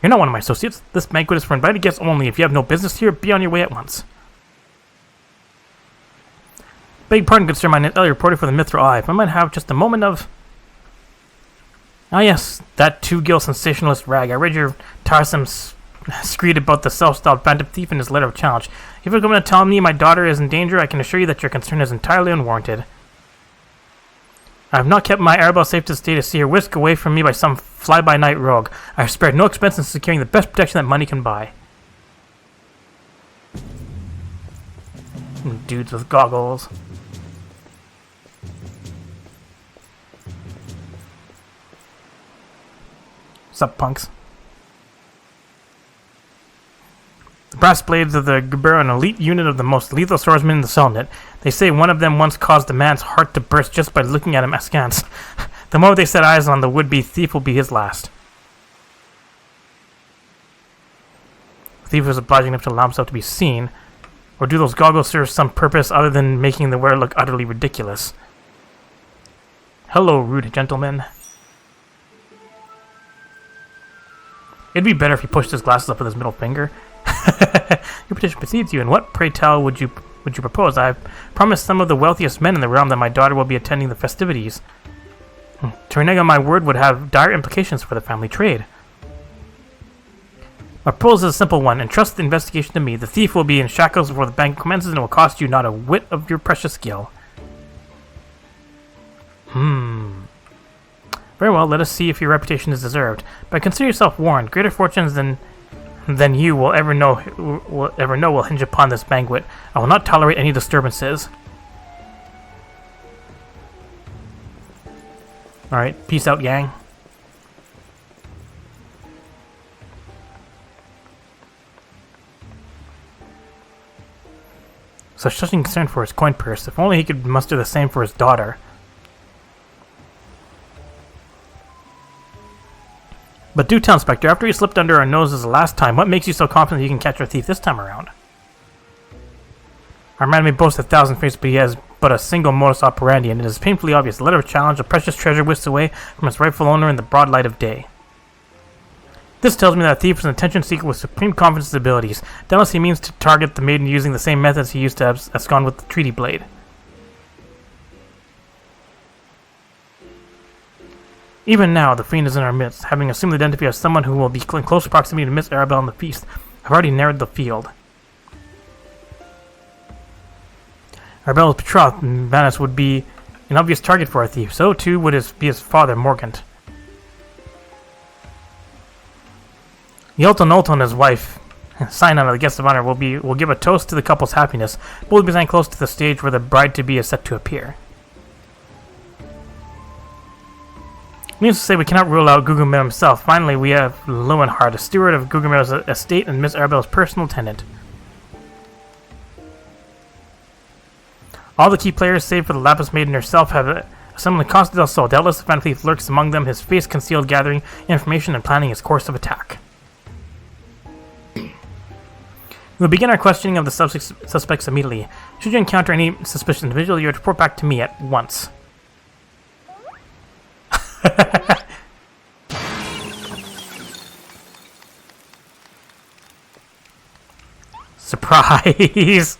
You're not one of my associates. This banquet is for invited guests only. If you have no business here, be on your way at once. Beg pardon, good sir. My name is Ellie, reporter for the Mithril Eye. If I might have just a moment of... Ah yes, that two-gill sensationalist rag. I read your tiresome screed about the self-styled phantom thief in his letter of challenge. If you're going to tell me my daughter is in danger, I can assure you that your concern is entirely unwarranted. I have not kept my Arabelle safe to stay to see her whisked away from me by some fly-by-night rogue. I have spared no expense in securing the best protection that money can buy. Dudes with goggles. What's up, punks? The brass blades of the Guber, an elite unit of the most lethal swordsmen in the Sultanate. They say one of them once caused a man's heart to burst just by looking at him askance. The moment they set eyes on the would-be thief will be his last. The thief was obliging enough to allow himself to be seen. Or do those goggles serve some purpose other than making the wearer look utterly ridiculous? Hello, rude gentleman. It'd be better if he pushed his glasses up with his middle finger. Your petition precedes you, and what, pray tell, would you propose? I have promised some of the wealthiest men in the realm that my daughter will be attending the festivities. To renege on my word would have dire implications for the family trade. My proposal is a simple one. Entrust the investigation to me. The thief will be in shackles before the bank commences, and it will cost you not a whit of your precious skill. Very well, let us see if your reputation is deserved. But consider yourself warned. Greater fortunes than you will ever know will hinge upon this banquet. I will not tolerate any disturbances. Alright, peace out, gang. Such concern for his coin purse. If only he could muster the same for his daughter. But do tell, Inspector, after he slipped under our noses the last time, what makes you so confident you can catch our thief this time around? Our man may boast 1,000 faces, but he has but a single modus operandi, and it is painfully obvious. The letter of challenge, a precious treasure whisked away from its rightful owner in the broad light of day. This tells me that a thief is an attention seeker with supreme confidence in his abilities. Doubtless he means to target the maiden using the same methods he used to abscond with the treaty blade. Even now, the fiend is in our midst, having assumed the identity of someone who will be in close proximity to Miss Arabelle in the feast. I've already narrowed the field. Arabelle's betrothed, Vanus, would be an obvious target for our thief. So too would be his father, Morgant. The Ulton and his wife, sign on of the guest of honor, will give a toast to the couple's happiness. Both be signed close to the stage where the bride-to-be is set to appear. Needless to say, we cannot rule out Gugumer himself. Finally, we have Lowenhard, a steward of Gugumer's estate and Miss Arabella's personal attendant. All the key players, save for the Lapis Maiden herself, have assembled in Costa del Sol. Doubtless the Phantom Thief lurks among them, his face concealed, gathering information and planning his course of attack. We will begin our questioning of the suspects immediately. Should you encounter any suspicious individual, you are to report back to me at once. Surprise!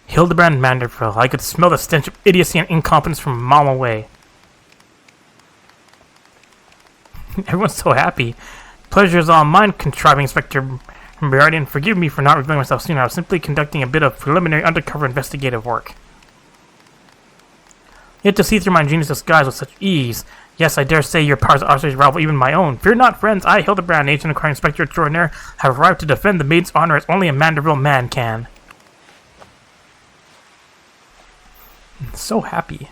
Hildebrand Manderville. I could smell the stench of idiocy and incompetence from a mile away. Everyone's so happy. Pleasure is all mine, contriving Inspector Berardian. Forgive me for not revealing myself sooner. I was simply conducting a bit of preliminary undercover investigative work. Yet to see through my ingenious disguise with such ease. Yes, I dare say your powers utterly rival even my own. Fear not, friends. I, Hildebrand, agent of Crime Inspector Extraordinaire, have arrived to defend the maid's honor as only a Manderville man can. I'm so happy.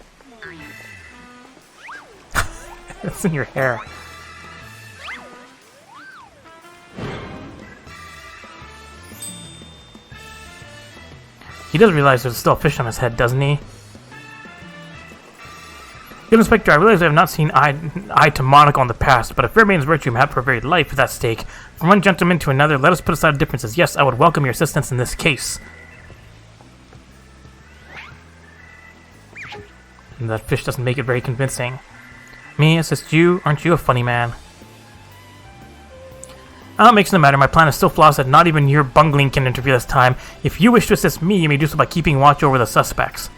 It's in your hair. He does realize there's still a fish on his head, doesn't he? Good Inspector, I realize I have not seen eye to monocle in the past, but a fair maiden's virtue may have her very life is at stake. From one gentleman to another, let us put aside differences. Yes, I would welcome your assistance in this case. And that fish doesn't make it very convincing. Me, assist you? Aren't you a funny man? It makes no matter. My plan is so flawless that not even your bungling can interfere this time. If you wish to assist me, you may do so by keeping watch over the suspects.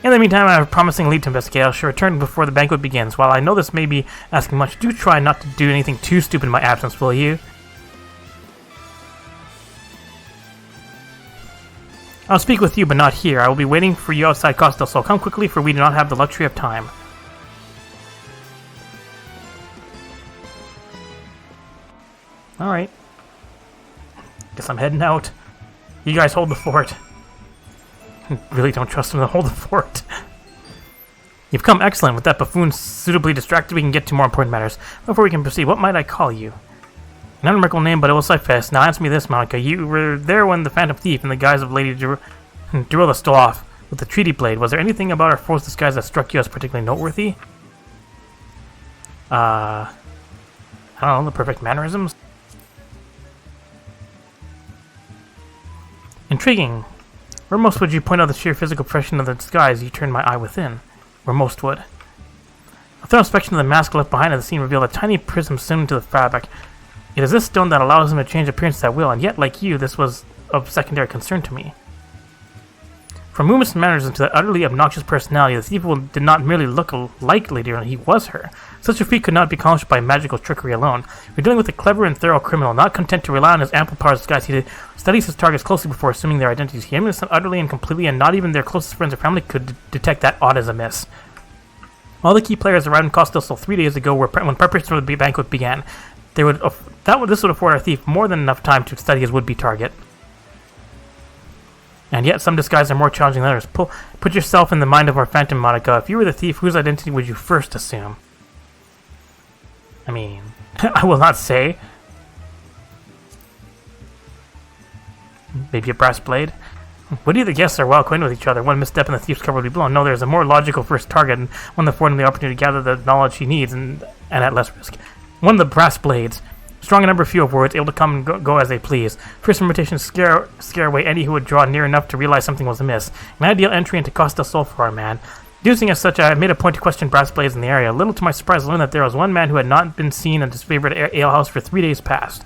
In the meantime, I have a promising lead to investigate. I shall return before the banquet begins. While I know this may be asking much, do try not to do anything too stupid in my absence, will you? I'll speak with you, but not here. I will be waiting for you outside Costa del Sol. Come quickly, for we do not have the luxury of time. Alright. Guess I'm heading out. You guys hold the fort. Really don't trust him to hold the fort. You've come excellent. With that buffoon suitably distracted, we can get to more important matters. Before we can proceed, what might I call you? An unremarkable name, but it will suffice. Now answer me this, Monica. You were there when the Phantom Thief, in the guise of Lady Durilla, stole off with the treaty blade. Was there anything about our force disguise that struck you as particularly noteworthy? I don't know, the perfect mannerisms? Intriguing. Where most would you point out the sheer physical impression of the disguise you turned my eye within? Where most would. A thorough inspection of the mask left behind at the scene revealed a tiny prism sewn into the fabric. It is this stone that allows him to change appearance at will, and yet, like you, this was of secondary concern to me. From movements and mannerisms to that utterly obnoxious personality, the thief did not merely look like Lady Durilla, he was her. Such a feat could not be accomplished by magical trickery alone. We're dealing with a clever and thorough criminal, not content to rely on his ample powers of disguise. He studies his targets closely before assuming their identities. He aimed them utterly and completely, and not even their closest friends or family could detect that aught as amiss. All the key players arrived in Costa del Sol 3 days ago when preparations for the banquet began. This would afford our thief more than enough time to study his would-be target. And yet, some disguises are more challenging than others. Put yourself in the mind of our Phantom, Monica. If you were the thief, whose identity would you first assume? I mean, I will not say. Maybe a brass blade? What do you the guests are well acquainted with each other? One misstep and the thief's cover would be blown. No, there's a more logical first target, and one that afforded him the opportunity to gather the knowledge he needs, and at less risk. One of the brass blades. Strong in number, few of words, able to come and go as they please. First invitation scare away any who would draw near enough to realize something was amiss. An ideal entry into Costa del Sol for our man. Deducing as such, I made a point to question brass blades in the area. Little to my surprise, I learned that there was one man who had not been seen at his favorite alehouse for 3 days past.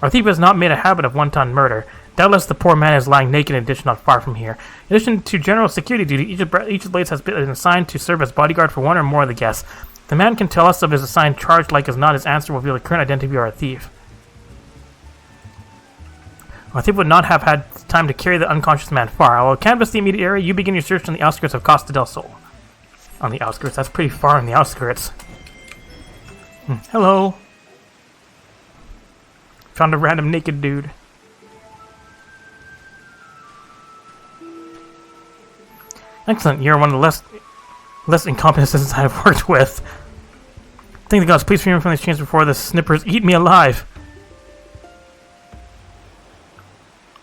Our thief has not made a habit of wanton murder. Doubtless the poor man is lying naked in a ditch not far from here. In addition to general security duty, each of the blades has been assigned to serve as bodyguard for one or more of the guests. The man can tell us of his assigned charge, like as not his answer will reveal the current identity of our thief. Our thief would not have had time to carry the unconscious man far. I will canvass the immediate area. You begin your search on the outskirts of Costa del Sol. On the outskirts? That's pretty far on the outskirts. Hello. Found a random naked dude. Excellent, you're one of the less incompetent assistants I've worked with. Thank the gods, please free me from these chains before the snippers eat me alive.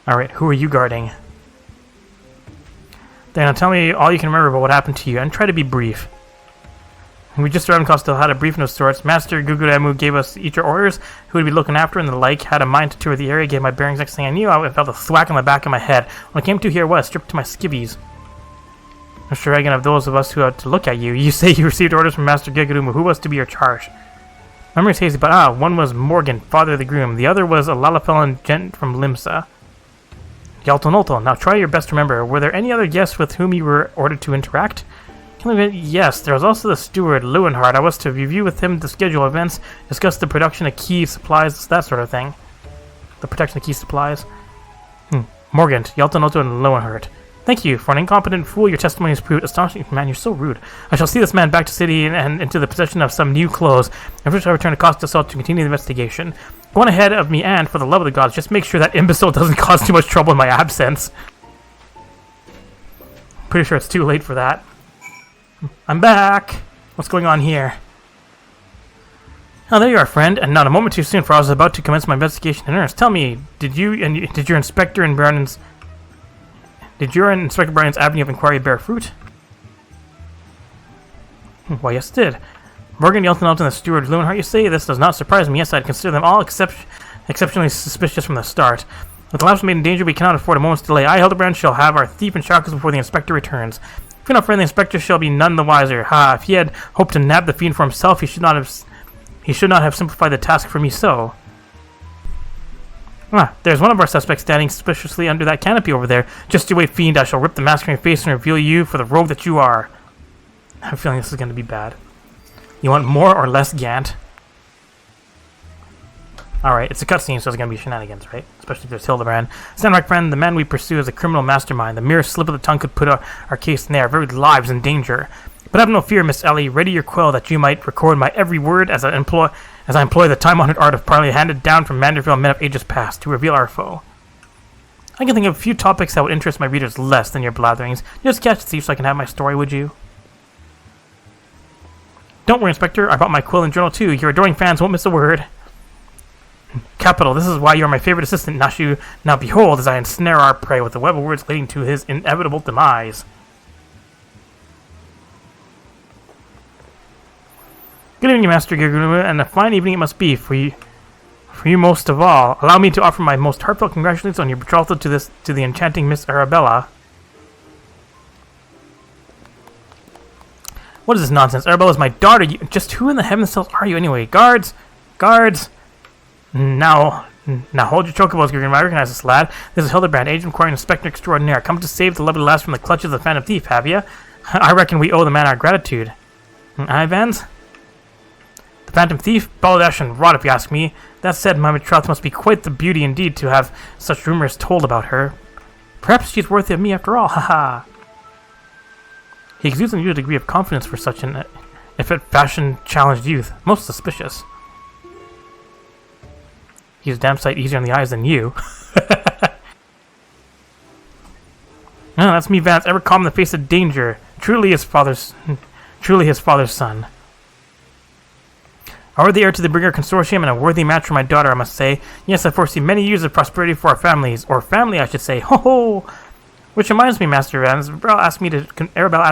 Alright, who are you guarding? Then tell me all you can remember about what happened to you, and try to be brief. We just arrived in Costel, had a briefing of sorts. Master Guguremu gave us each our orders, who would be looking after and the like, had a mind to tour the area, gave my bearings. Next thing I knew, I felt a thwack on the back of my head. When I came to, here I was, stripped to my skivvies. Mr. Reagan, of those of us who had to look at you, you say you received orders from Master Guguremu. Who was to be your charge? Memory's hazy, but one was Morgan, father of the groom. The other was a Lalafell gent from Limsa. Yaltonolto, now try your best to remember. Were there any other guests with whom you were ordered to interact? Yes, there was also the steward, Lewenhardt. I was to review with him the schedule of events, discuss the production of key supplies, that sort of thing. The protection of key supplies. Morgan, Yaltonolto, and Lewenhardt. Thank you. For an incompetent fool, your testimony has proved astonishing. Man, you're so rude. I shall see this man back to city and into the possession of some new clothes. After which I return to Costasol to continue the investigation. Go on ahead of me, and, for the love of the gods, just make sure that imbecile doesn't cause too much trouble in my absence. Pretty sure it's too late for that. I'm back! What's going on here? Oh, there you are, friend, and not a moment too soon, for I was about to commence my investigation in earnest. Tell me, did your Inspector Brandon's avenue of inquiry bear fruit? Why, yes, it did. Morgan, Yelton, and the steward Lewenhardt, you say? This does not surprise me. Yes, I'd consider them all exceptionally suspicious from the start. With the lives made in danger, we cannot afford a moment's delay. I, Hildebrand, shall have our thief in shackles before the inspector returns. If you're not friend, the inspector shall be none the wiser. Ha! If he had hoped to nab the fiend for himself, he should not have simplified the task for me so. There's one of our suspects standing suspiciously under that canopy over there. Just you wait, fiend, I shall rip the mask from your face and reveal you for the rogue that you are. I have a feeling this is going to be bad. You want more or less Gant? Alright, it's a cutscene, so it's going to be shenanigans, right? Especially if there's Hildebrand. Stand right, friend. The man we pursue is a criminal mastermind. The mere slip of the tongue could put our case in there. Our very lives in danger. But have no fear, Miss Ellie. Ready your quill that you might record my every word as I employ the time-honored art of parley handed down from Manderville Men of ages past to reveal our foe. I can think of a few topics that would interest my readers less than your blatherings. Just catch the thief so I can have my story, would you? Don't worry, Inspector. I bought my quill and journal too. Your adoring fans won't miss a word. Capital. This is why you are my favorite assistant, Nashu. Now behold, as I ensnare our prey with the web of words leading to his inevitable demise. Good evening, Master Guguremu, and a fine evening it must be for you most of all. Allow me to offer my most heartfelt congratulations on your betrothal to the enchanting Miss Arabella. What is this nonsense? Arabella's my daughter. Just who in the heavens cells are you anyway? Guards! Guards! Now hold your chocobos, Guguremu. I recognize this lad. This is Hildebrand, agent inquiring Inspector Extraordinaire. Come to save the lovely lass from the clutches of the Phantom Thief, have you? I reckon we owe the man our gratitude. Ivans? The Phantom Thief? Balderdash and rot, if you ask me. That said, my betrothed must be quite the beauty indeed to have such rumors told about her. Perhaps she's worthy of me after all, haha. He exudes an unusual degree of confidence for such an effete fashion-challenged youth. Most suspicious. He's a damn sight easier on the eyes than you. That's me, Vance, ever calm in the face of danger. Truly his father's son. I were the heir to the Bringer Consortium and a worthy match for my daughter, I must say. Yes, I foresee many years of prosperity for our families. Or family, I should say. Ho-ho! Which reminds me, Master Vance, Arabella asked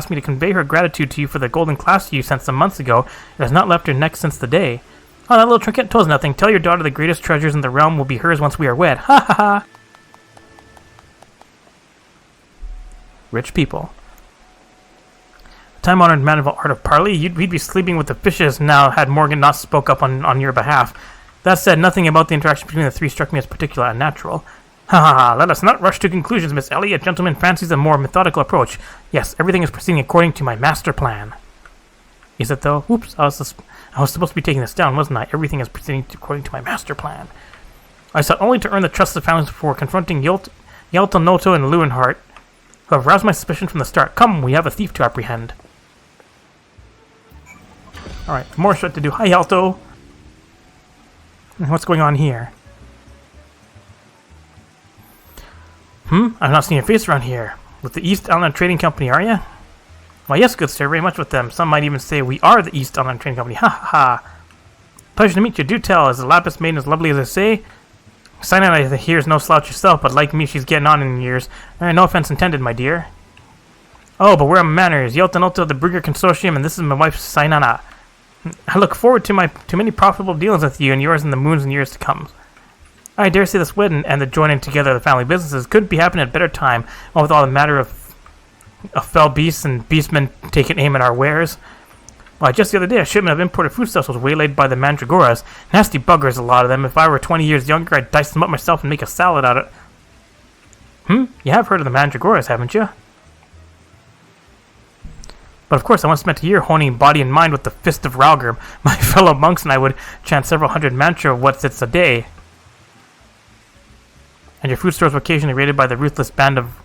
me to convey her gratitude to you for the golden clasp you sent some months ago. It has not left her neck since the day. Oh, that little trinket tells nothing. Tell your daughter the greatest treasures in the realm will be hers once we are wed. Ha ha ha! Rich people. Time-honored Manderville art of parley, we'd be sleeping with the fishes now had Morgan not spoke up on your behalf. That said, nothing about the interaction between the three struck me as particularly unnatural. Ha ha ha, let us not rush to conclusions, Miss Ellie. A gentleman fancies a more methodical approach. Yes, everything is proceeding according to my master plan. Is it though? Oops, I was supposed to be taking this down, wasn't I? Everything is proceeding according to my master plan. I sought only to earn the trust of the families before confronting Yalton, Noto, and Lewenhardt, who have roused my suspicion from the start. Come, we have a thief to apprehend. Alright, more shit to do. Hi, Yalto! What's going on here? I've not seen your face around here. With the East Island Trading Company, are ya? Why, yes, good sir, very much with them. Some might even say we are the East Online Trading Company. Ha ha ha. Pleasure to meet you. Do tell, is the Lapis maiden as lovely as I say? Cyanide, I hear, is no slouch herself, but like me, she's getting on in years. No offense intended, my dear. Oh, but where are my manners? Yelton Alto of the Brugger Consortium, and this is my wife, Cyanana. I look forward to many profitable dealings with you and yours in the moons and years to come. I dare say this wedding and the joining together of the family businesses couldn't be happening at a better time, all with all the matter of fell beasts and beastmen taking aim at our wares. Why, just the other day, a shipment of imported foodstuffs was waylaid by the Mandragoras. Nasty buggers, a lot of them. If I were 20 years younger, I'd dice them up myself and make a salad out of it. You have heard of the Mandragoras, haven't you? But of course, I once spent a year honing body and mind with the Fist of Ralgrim. My fellow monks and I would chant several hundred mantra of what's it's a day. And your food stores were occasionally raided by the ruthless band of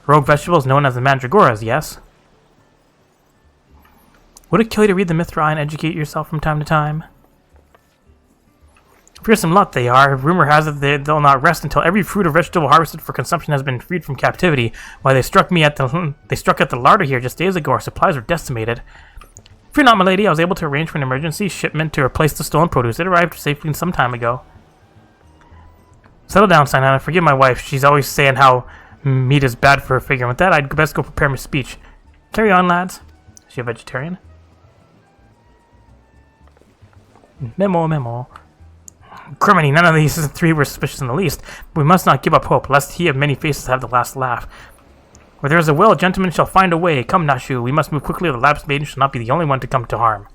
rogue vegetables known as the Mandragoras, yes? Would it kill you to read the Mithra and educate yourself from time to time? Fearsome lot they are. Rumor has it they'll not rest until every fruit or vegetable harvested for consumption has been freed from captivity. Why, they struck at the larder here just days ago. Our supplies were decimated. Fear not, my lady. I was able to arrange for an emergency shipment to replace the stolen produce. It arrived safely some time ago. Settle down, Sinana. Forgive my wife. She's always saying how meat is bad for her figure. And with that, I'd best go prepare my speech. Carry on, lads. Is she a vegetarian? Memo. Criminy, none of these three were suspicious in the least. But we must not give up hope, lest he of many faces have the last laugh. Where there is a will, gentlemen shall find a way. Come, Nashu, we must move quickly, or the Lapis maiden shall not be the only one to come to harm.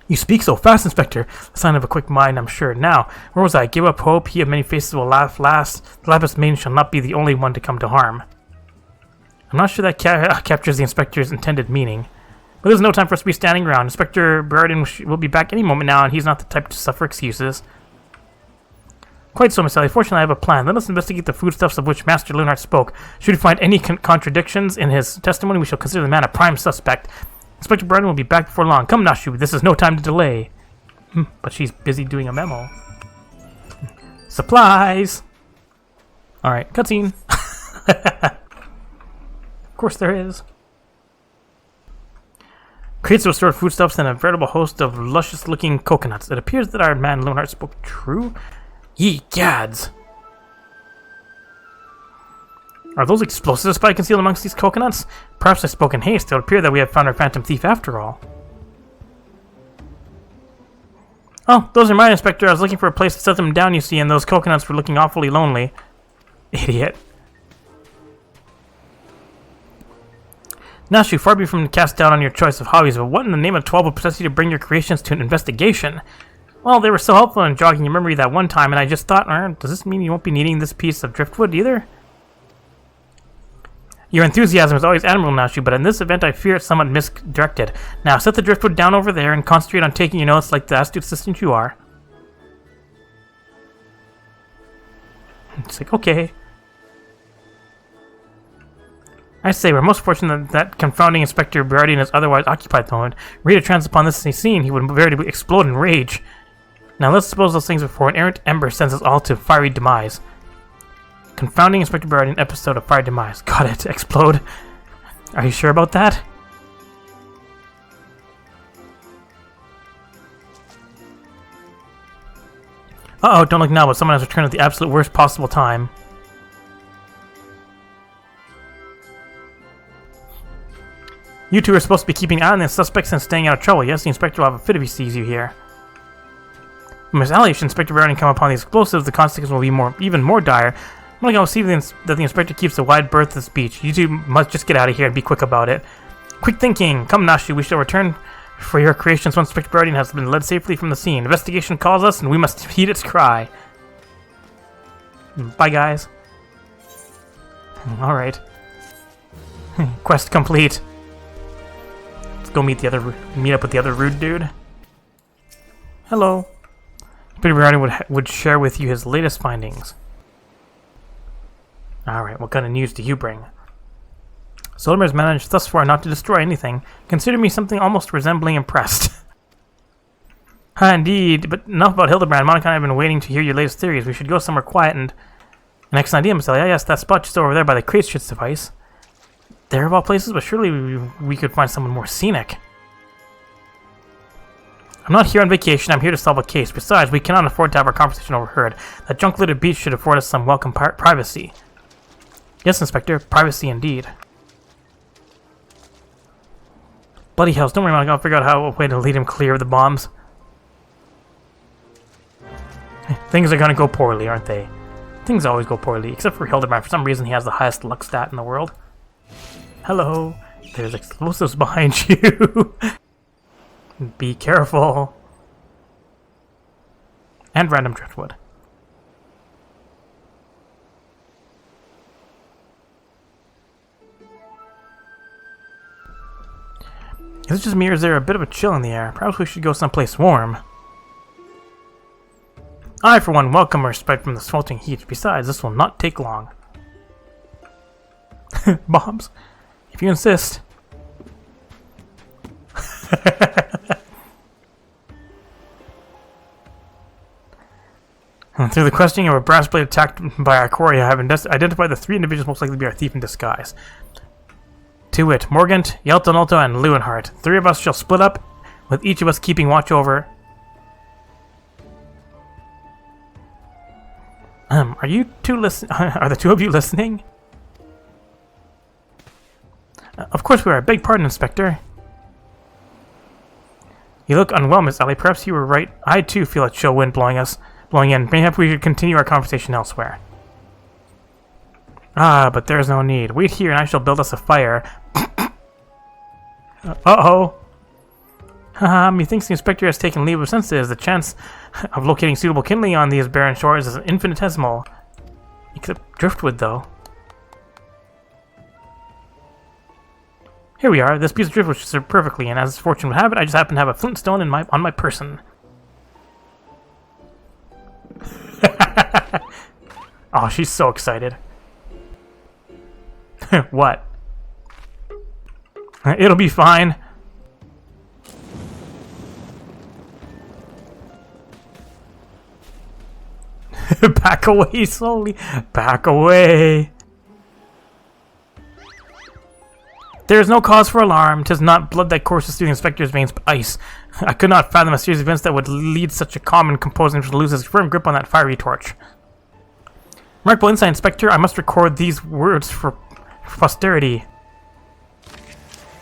You speak so fast, Inspector. The sign of a quick mind, I'm sure. Now, where was I? Give up hope, he of many faces will laugh last. The Lapis maiden shall not be the only one to come to harm. I'm not sure that captures the Inspector's intended meaning. But there's no time for us to be standing around. Inspector Berardin will be back any moment now, and he's not the type to suffer excuses. Quite so, Miss Ellie. Fortunately, I have a plan. Let us investigate the foodstuffs of which Master Leonhardt spoke. Should we find any contradictions in his testimony, we shall consider the man a prime suspect. Inspector Berardin will be back before long. Come, Nashu, this is no time to delay. But she's busy doing a memo. Supplies! Alright, cutscene. Of course there is. Crates of stored foodstuffs and a veritable host of luscious-looking coconuts. It appears that our man Leonhardt spoke true. Ye gads! Are those explosives spy concealed amongst these coconuts? Perhaps I spoke in haste. It would appear that we have found our phantom thief after all. Oh, those are mine, Inspector. I was looking for a place to set them down, you see, and those coconuts were looking awfully lonely. Idiot. Nashu, far be from cast down on your choice of hobbies, but what in the name of 12 will possess you to bring your creations to an investigation? Well, they were so helpful in jogging your memory that one time, and I just thought, does this mean you won't be needing this piece of driftwood either? Your enthusiasm is always admirable, Nashu, but in this event I fear it's somewhat misdirected. Now, set the driftwood down over there and concentrate on taking your notes like the astute assistant you are. It's like, okay. I say, we're most fortunate that confounding Inspector Berardin is otherwise occupied at the moment. Were he to chance upon this scene, he would veritably explode in rage. Now let's suppose those things before an errant ember sends us all to fiery demise. Confounding Inspector Berardin episode of Fire Demise. Got it. Explode. Are you sure about that? Uh-oh, don't look now, but someone has returned at the absolute worst possible time. You two are supposed to be keeping an eye on the suspects and staying out of trouble. Yes, the Inspector will have a fit if he sees you here. Miss Ellie, should Inspector Berardin come upon these explosives, the consequences will be even more dire. I'm not going to see that the Inspector keeps a wide berth of speech. You two must just get out of here and be quick about it. Quick thinking! Come, Nashu, we shall return for your creations once Inspector Berardin has been led safely from the scene. Investigation calls us, and we must heed its cry. Bye, guys. Alright. Quest complete. Let's go meet up with the other rude dude. Hello. Inspector Berardin would share with you his latest findings. Alright, what kind of news do you bring? Solimer has managed thus far not to destroy anything. Consider me something almost resembling impressed. Indeed, but enough about Hildebrand. Monica and I have been waiting to hear your latest theories. We should go somewhere quiet and... An excellent idea, Miss Ellie. Yes, that spot just over there by the crates should suffice. there of all places, but surely we could find someone more scenic. I'm not here on vacation, I'm here to solve a case. Besides, we cannot afford to have our conversation overheard. That junk-littered beach should afford us some welcome privacy. Yes, Inspector, privacy indeed. Bloody hells, don't worry, I'm gonna figure out a way to lead him clear of the bombs. Things are gonna go poorly, aren't they? Things always go poorly, except for Hildebrand. For some reason, he has the highest luck stat in the world. Hello, there's explosives behind you. Be careful. And random driftwood. Is it just me or is there a bit of a chill in the air? Perhaps we should go someplace warm. I, for one, welcome a respite from the sweltering heat. Besides, this will not take long. Bombs? If you insist. Through the questioning of a brass blade attacked by our quarry, I have identified the 3 individuals most likely to be our thief in disguise. To wit, Morgant, Yeltonolto, and Leeuwenhart. 3 of us shall split up, with each of us keeping watch over... are you two are the 2 of you listening? Of course we are. Beg pardon, Inspector. You look unwell, Miss Ellie. Perhaps you were right. I too feel a chill wind blowing in. Perhaps we could continue our conversation elsewhere. Ah, but there is no need. Wait here and I shall build us a fire. Uh-oh. Haha, methinks the Inspector has taken leave of senses. The chance of locating suitable kindling on these barren shores is infinitesimal. Except driftwood, though. Here we are. This piece of driftwood should serve perfectly, and as fortune would have it, I just happen to have a flintstone on my person. Oh, she's so excited. What? It'll be fine. Back away slowly. Back away. There is no cause for alarm. 'Tis not blood that courses through the Inspector's veins, but ice. I could not fathom a series of events that would lead such a common composer to lose his firm grip on that fiery torch. Remarkable insight, Inspector. I must record these words for posterity.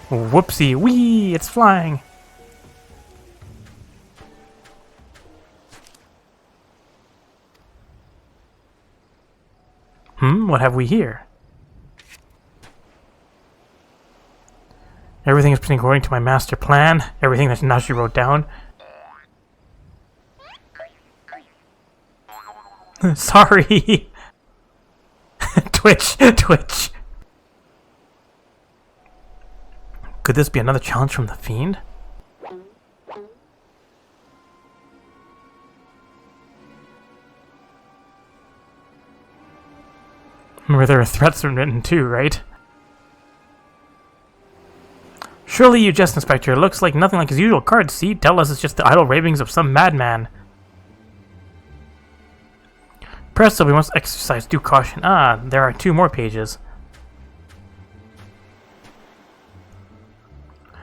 Whoopsie. Whee! It's flying. What have we here? Everything is proceeding according to my master plan. Everything that Nashi wrote down. Sorry. Twitch. Could this be another challenge from the Fiend? Remember, there are threats written too, right? Surely you jest, Inspector. It looks like nothing like his usual cards. See? Tell us it's just the idle ravings of some madman. Presto, we must exercise due caution. Ah, there are 2 more pages.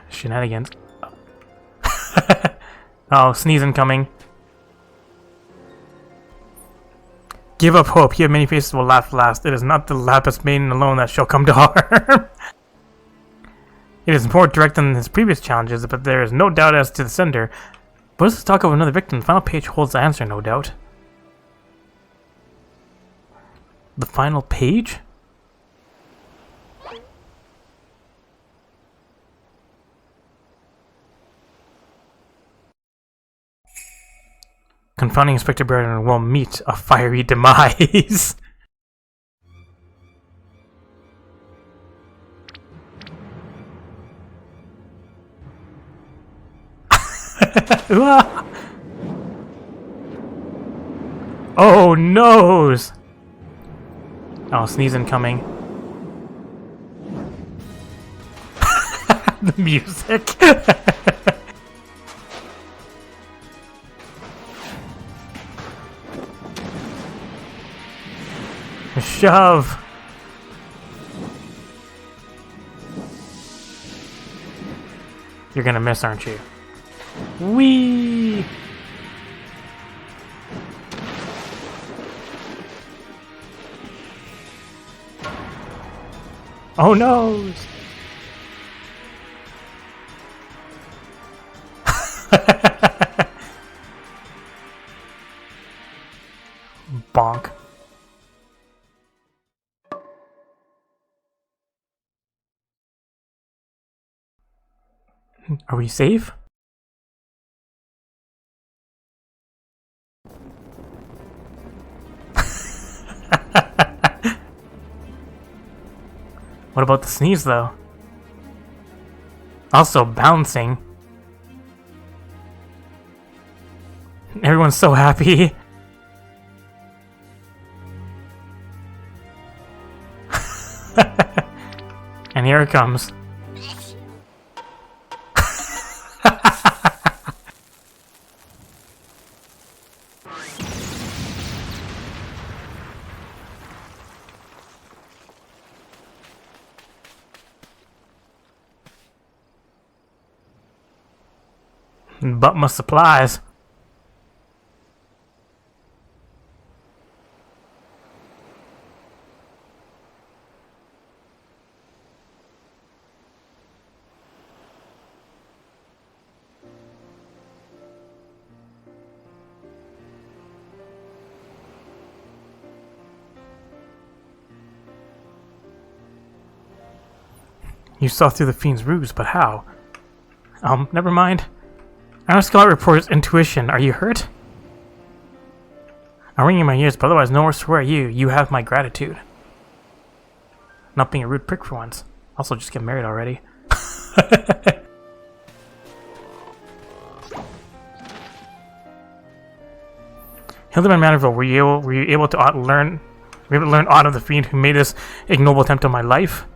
Shenanigans. Oh, sneezing coming. Give up hope. Here many faces will laugh last. It is not the Lapis Maiden alone that shall come to harm. It is more direct than his previous challenges, but there is no doubt as to the sender. What is this talk of another victim? The final page holds the answer, no doubt. The final page? Confounding Inspector Barron will meet a fiery demise. Oh, noes! Oh, sneezing coming. The music. Shove. You're gonna miss, aren't you? Whee! Oh no! Bonk. Are we safe? What about the sneeze, though? Also bouncing. Everyone's so happy. And here it comes. But my supplies. You saw through the fiend's ruse, but how? Never mind. Our scout reports intuition. Are you hurt? I'm ringing my ears, but otherwise no worse for you. You have my gratitude. Not being a rude prick for once. Also, just get married already. Hildeman Manderville, were you able to learn aught of the fiend who made this ignoble attempt on my life?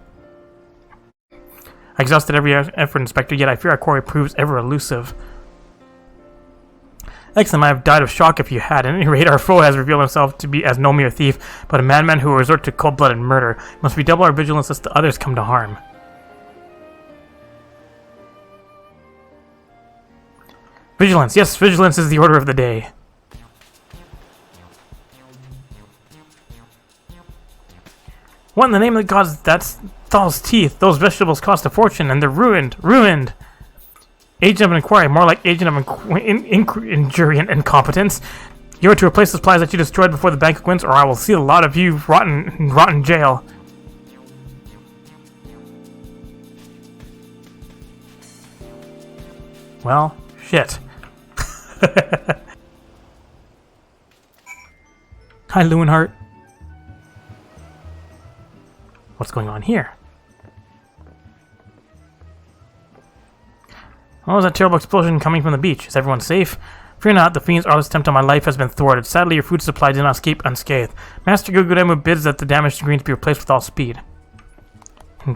I exhausted every effort, Inspector, yet I fear our quarry proves ever elusive. Excellent, I have died of shock if you had. At any rate, our foe has revealed himself to be as no mere thief, but a madman who will resort to cold-blooded murder. Must redouble our vigilance lest the others come to harm. Vigilance, yes, vigilance is the order of the day. What in the name of the gods? That's Thal's teeth. Those vegetables cost a fortune, and they're ruined. Ruined! Agent of inquiry, more like agent of injury and incompetence. You are to replace the supplies that you destroyed before the bank wins, or I will see a lot of you rotten jail. Well, shit. Hi, Lewinhart. What's going on here? What was that terrible explosion coming from the beach? Is everyone safe? Fear not, the fiend's artless attempt on my life has been thwarted. Sadly, your food supply did not escape unscathed. Master Guguremu bids that the damaged greens be replaced with all speed.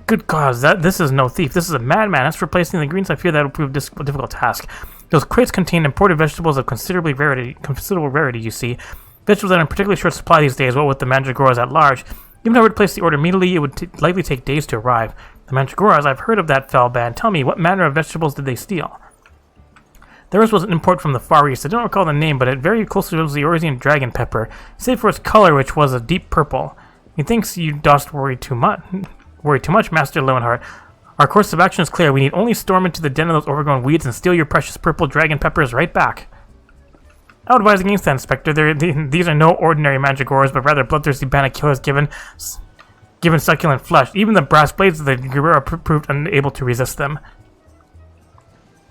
Good cause, this is no thief. This is a madman. As for replacing the greens, I fear that will prove a difficult task. Those crates contain imported vegetables of considerable rarity, you see. Vegetables that are in particularly short supply these days, what with the mandragoras at large. Even if I were to place the order immediately, it would likely take days to arrive. The mandragoras, I've heard of that fell band. Tell me, what manner of vegetables did they steal? Theirs was an import from the Far East. I don't recall the name, but it very closely resembles the Orisian dragon pepper, save for its color, which was a deep purple. Methinks you dost worry too much, Master Lowenheart. Our course of action is clear. We need only storm into the den of those overgrown weeds and steal your precious purple dragon peppers right back. I would advise against that, Inspector. These are no ordinary mandragoras, but rather bloodthirsty bandit killers given succulent flesh. Even the brass blades of the Guerrero proved unable to resist them.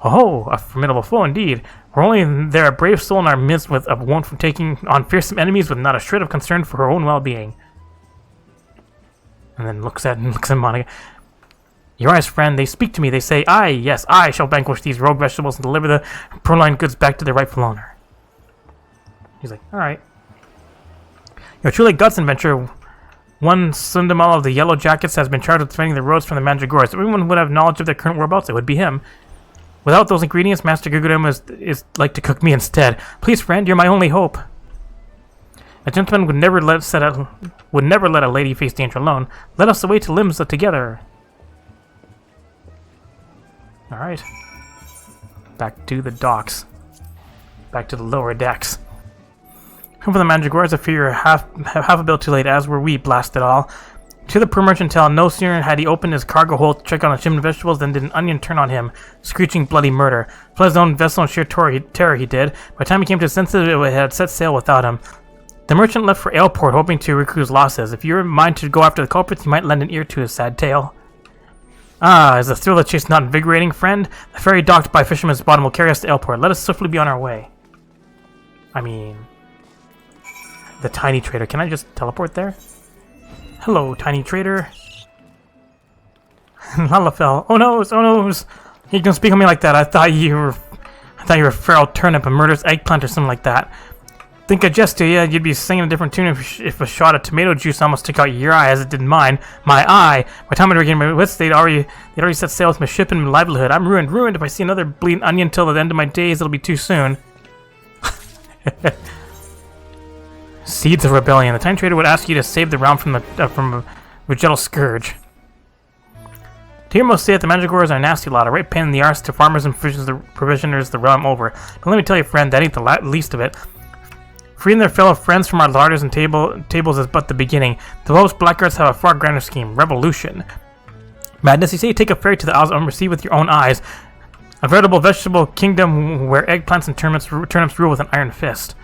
Oh, a formidable foe indeed. We're only there a brave soul in our midst with a wont from taking on fearsome enemies with not a shred of concern for her own well-being. And then looks at Monica. Your eyes, friend, they speak to me. They say, I, yes, I shall vanquish these rogue vegetables and deliver the purloined goods back to their rightful owner. He's like, alright. You're truly guts adventure. One Sundamal of the Yellow Jackets has been charged with defending the roads from the Mandragoras. If everyone would have knowledge of their current whereabouts, it would be him. Without those ingredients, Master Guguremu is like to cook me instead. Please, friend, you're my only hope. A gentleman would never let a lady face danger alone. Let us away to Limsa together. Alright. Back to the docks. Back to the lower decks. Come for the Mandragoras, I fear you're half a bit too late, as were we, blast it all. To the poor merchant tell, no sooner had he opened his cargo hold to check on the shipment of vegetables than did an onion turn on him, screeching bloody murder. Fled his own vessel in sheer terror he did. By the time he came to his senses, it had set sail without him. The merchant left for Aleport, hoping to recoup his losses. If you were in mind to go after the culprits, you might lend an ear to his sad tale. Ah, is the thrill of the chase not invigorating, friend? The ferry docked by Fisherman's Bottom will carry us to Aleport. Let us swiftly be on our way. I mean... the tiny trader. Can I just teleport there? Hello, tiny trader. Lalafell. Oh noes, oh noes. You don't speak on me like that. I thought you were a feral turnip, a murderous eggplant or something like that. Think I jest to you, you'd be singing a different tune if a shot of tomato juice almost took out your eye as it did mine. My eye! By the time I regained my wits, they'd already set sail with my ship and my livelihood. I'm ruined. If I see another bleeding onion till the end of my days, it'll be too soon. Seeds of rebellion. The time trader would ask you to save the realm from a Regetal scourge. To hear most say it, the Mandragoras are a nasty lot, a right pain in the arse to farmers and provisioners the realm over. But let me tell you, friend, that ain't the least of it. Freeing their fellow friends from our larders and tables is but the beginning. The lowest blackguards have a far grander scheme. Revolution. Madness, you say you take a ferry to the Isles and see with your own eyes. A veritable vegetable kingdom where eggplants and turnips rule with an iron fist.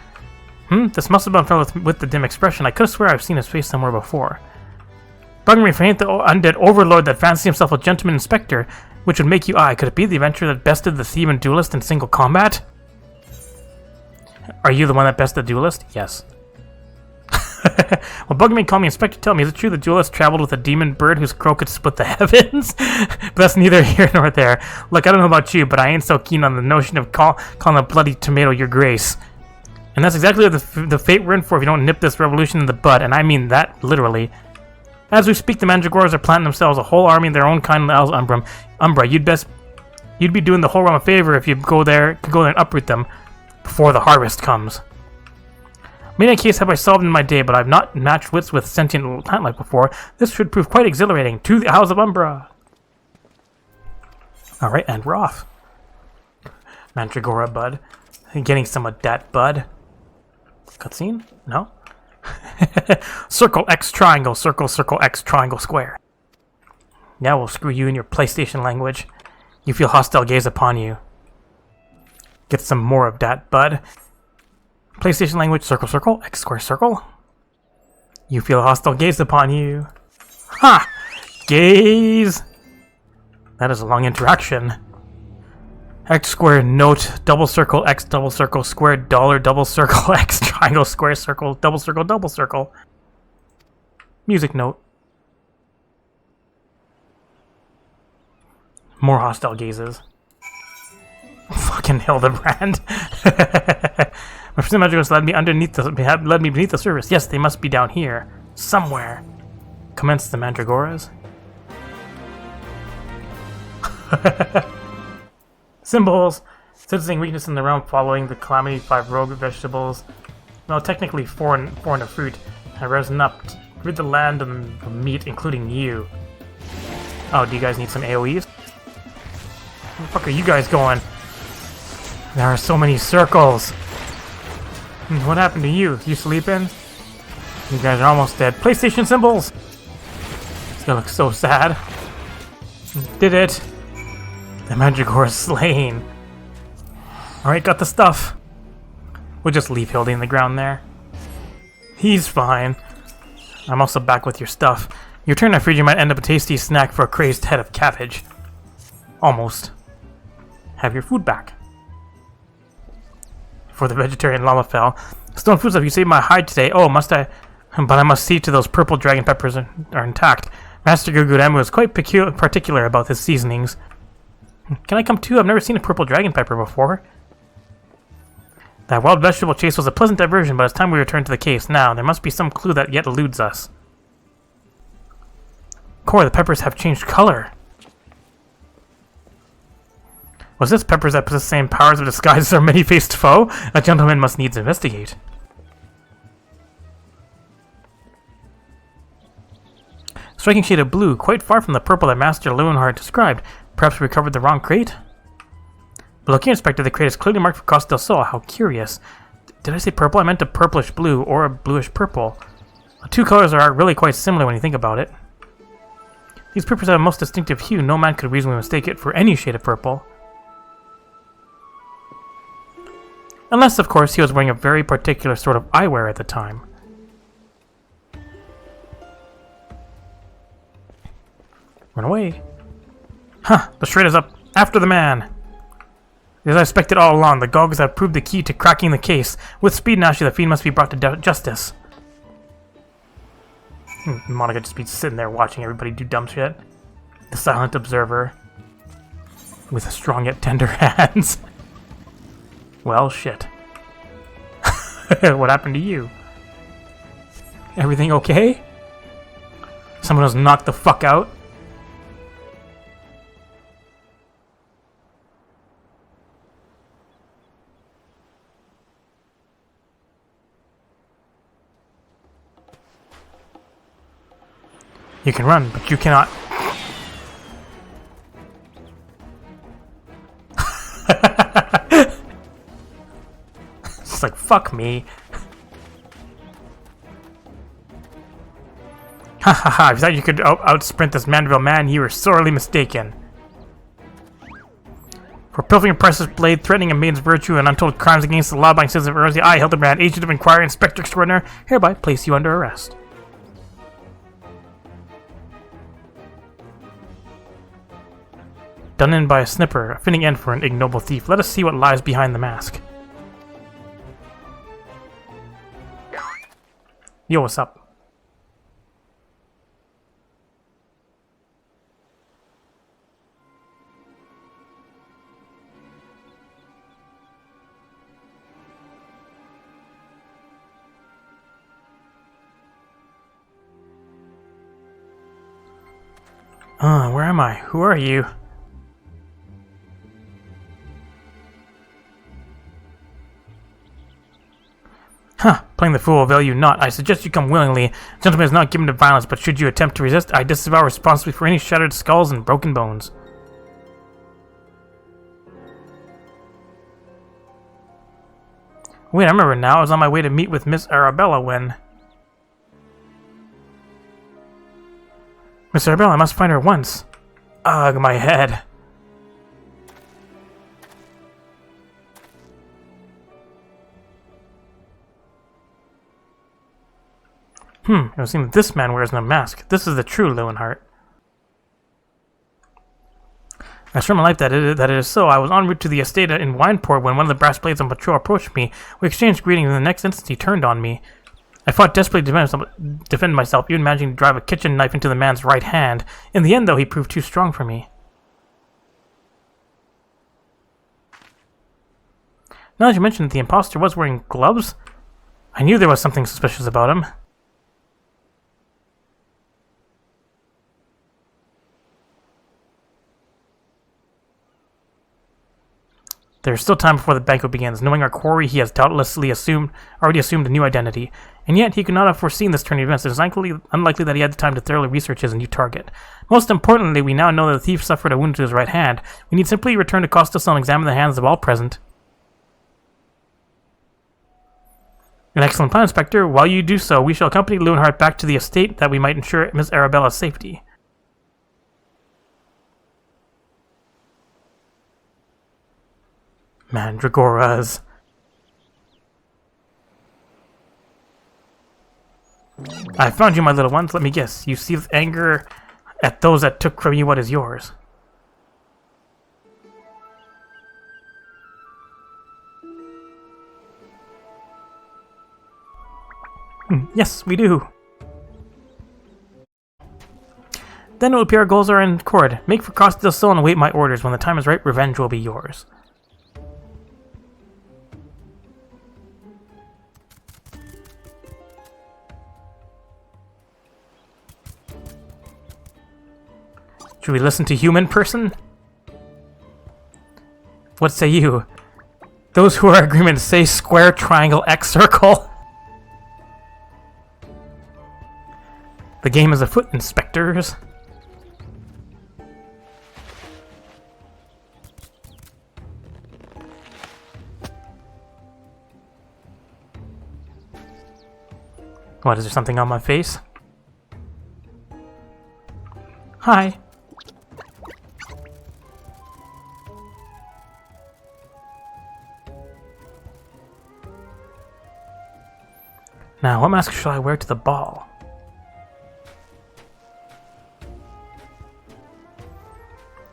This must have been filled with the dim expression. I could have swear I've seen his face somewhere before. Bug me if it ain't the undead overlord that fancies himself a gentleman inspector, which would make you eye. Could it be the adventurer that bested the thief and duelist in single combat? Are you the one that bested the duelist? Yes. Well, Bug me call me inspector. Tell me, is it true the duelist traveled with a demon bird whose crow could split the heavens? But that's neither here nor there. Look, I don't know about you, but I ain't so keen on the notion of calling a bloody tomato your grace. And that's exactly what the fate we're in for if you don't nip this revolution in the bud, and I mean that literally. As we speak, the Mandragoras are planting themselves a whole army of their own kind in the Isles of Umbra. You'd be doing the whole realm a favor if you could go there and uproot them before the harvest comes. Many a case have I solved in my day, but I've not matched wits with sentient plant life before. This should prove quite exhilarating. To the Isles of Umbra! Alright, and we're off. Mandragora bud. Getting some of that bud. Cutscene? No? Circle X triangle, circle X triangle square. Now we'll screw you in your PlayStation language. You feel hostile gaze upon you. Get some more of that, bud. PlayStation language, circle, X square circle. You feel hostile gaze upon you. Ha! Gaze! That is a long interaction. X square note, double circle, X double circle, square dollar, double circle, X triangle, square circle, double circle, double circle. Music note. More hostile gazes. Fucking Hildebrand. My first Mandragoras led me beneath the surface. Yes, they must be down here. Somewhere. Commence the Mandragoras. Symbols. Sensing weakness in the realm following the calamity, 5 rogue vegetables. Well, technically foreign of fruit. Have risen up. Rid the land of the meat, including you. Oh, do you guys need some AoEs? Where the fuck are you guys going? There are so many circles. What happened to you? You sleeping? You guys are almost dead. PlayStation symbols! It's gonna look so sad. Did it. The Mandragora is slain. Alright, got the stuff. We'll just leave Hildy in the ground there. He's fine. I'm also back with your stuff. Your turn, I feared you might end up a tasty snack for a crazed head of cabbage. Almost. Have your food back. For the vegetarian Lalafell. Stone foods, have you saved my hide today? Oh, must I? But I must see to those purple dragon peppers are intact. Master Guguremu is quite particular about his seasonings. Can I come too? I've never seen a purple dragon pepper before. That wild vegetable chase was a pleasant diversion, but it's time we return to the case. Now, there must be some clue that yet eludes us. Core, the peppers have changed color. Was this peppers that possess the same powers of disguise as our many-faced foe? A gentleman must needs investigate. Striking shade of blue, quite far from the purple that Master Leonhardt described. Perhaps we recovered the wrong crate? But looking at Inspector, the crate is clearly marked for Costa del Sol. How curious. Did I say purple? I meant a purplish blue or a bluish purple. The two colors are really quite similar when you think about it. These purples have a most distinctive hue. No man could reasonably mistake it for any shade of purple. Unless, of course, he was wearing a very particular sort of eyewear at the time. Run away. Huh, the charade is up. After the man. As I expected all along, the Gogs have proved the key to cracking the case. With speed now, the fiend must be brought to justice. Monica just be sitting there watching everybody do dumb shit. The silent observer. With strong yet tender hands. Well, shit. What happened to you? Everything okay? Someone was knocked the fuck out? You can run, but you cannot. It's like, fuck me. Ha ha ha, if you thought you could outsprint this Manderville man, you were sorely mistaken. For pilfering a precious blade, threatening a maiden's virtue, and untold crimes against the law-abiding citizens of Earthsea, I, Hildebrand, agent of inquiry, inspector extraordinaire, hereby place you under arrest. Done in by a snipper, a fitting end for an ignoble thief. Let us see what lies behind the mask. Yo, what's up? Where am I? Who are you? Huh, playing the fool will avail you not. I suggest you come willingly. The gentleman is not given to violence, but should you attempt to resist, I disavow responsibility for any shattered skulls and broken bones. Wait, I remember now. I was on my way to meet with Miss Arabella when... Miss Arabella, I must find her once. Ugh, my head. It would seem that this man wears no mask. This is the true Leeuwenhart. I swear my life that it is so. I was en route to the estate in Wineport when one of the brass blades on patrol approached me. We exchanged greetings, and the next instant he turned on me. I fought desperately to defend myself, even managing to drive a kitchen knife into the man's right hand. In the end, though, he proved too strong for me. Now that you mentioned that the imposter was wearing gloves, I knew there was something suspicious about him. There is still time before the banquet begins. Knowing our quarry, he has doubtlessly already assumed a new identity. And yet, he could not have foreseen this turn of events. It is unlikely that he had the time to thoroughly research his new target. Most importantly, we now know that the thief suffered a wound to his right hand. We need simply return to Costa del Sol and examine the hands of all present. An excellent plan, Inspector. While you do so, we shall accompany Leeuwenhart back to the estate that we might ensure Miss Arabella's safety. Mandragoras. I found you, my little ones. Let me guess. You seethe anger at those that took from you what is yours. Yes, we do. Then it will appear our goals are in accord. Make for Costa del Sol and await my orders. When the time is right, revenge will be yours. Should we listen to human person? What say you? Those who are in agreement say square, triangle, X, circle. The game is afoot, inspectors. What, is there something on my face? Hi. Now, what mask shall I wear to the ball?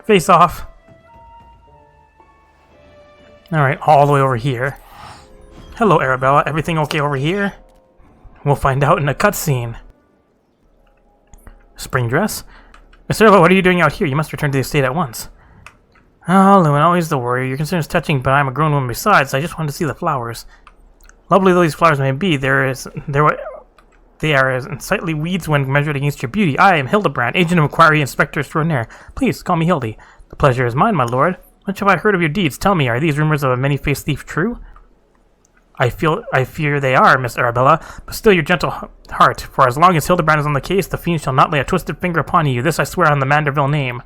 Face off. Alright, all the way over here. Hello, Arabella. Everything okay over here? We'll find out in a cutscene. Spring dress? Miss Arabella, what are you doing out here? You must return to the estate at once. Oh, Lumen, always the worry. Your concern is touching, but I'm a grown woman besides. I just wanted to see the flowers. Lovely though these flowers may be, they are as unsightly weeds when measured against your beauty. I am Hildebrand, agent of inquiry, inspector extraordinaire. Please, call me Hildy. The pleasure is mine, my lord. Much have I heard of your deeds. Tell me, are these rumors of a many-faced thief true? I fear they are, Miss Arabella, but still your gentle heart, for as long as Hildebrand is on the case, the fiend shall not lay a twisted finger upon you. This I swear on the Manderville name.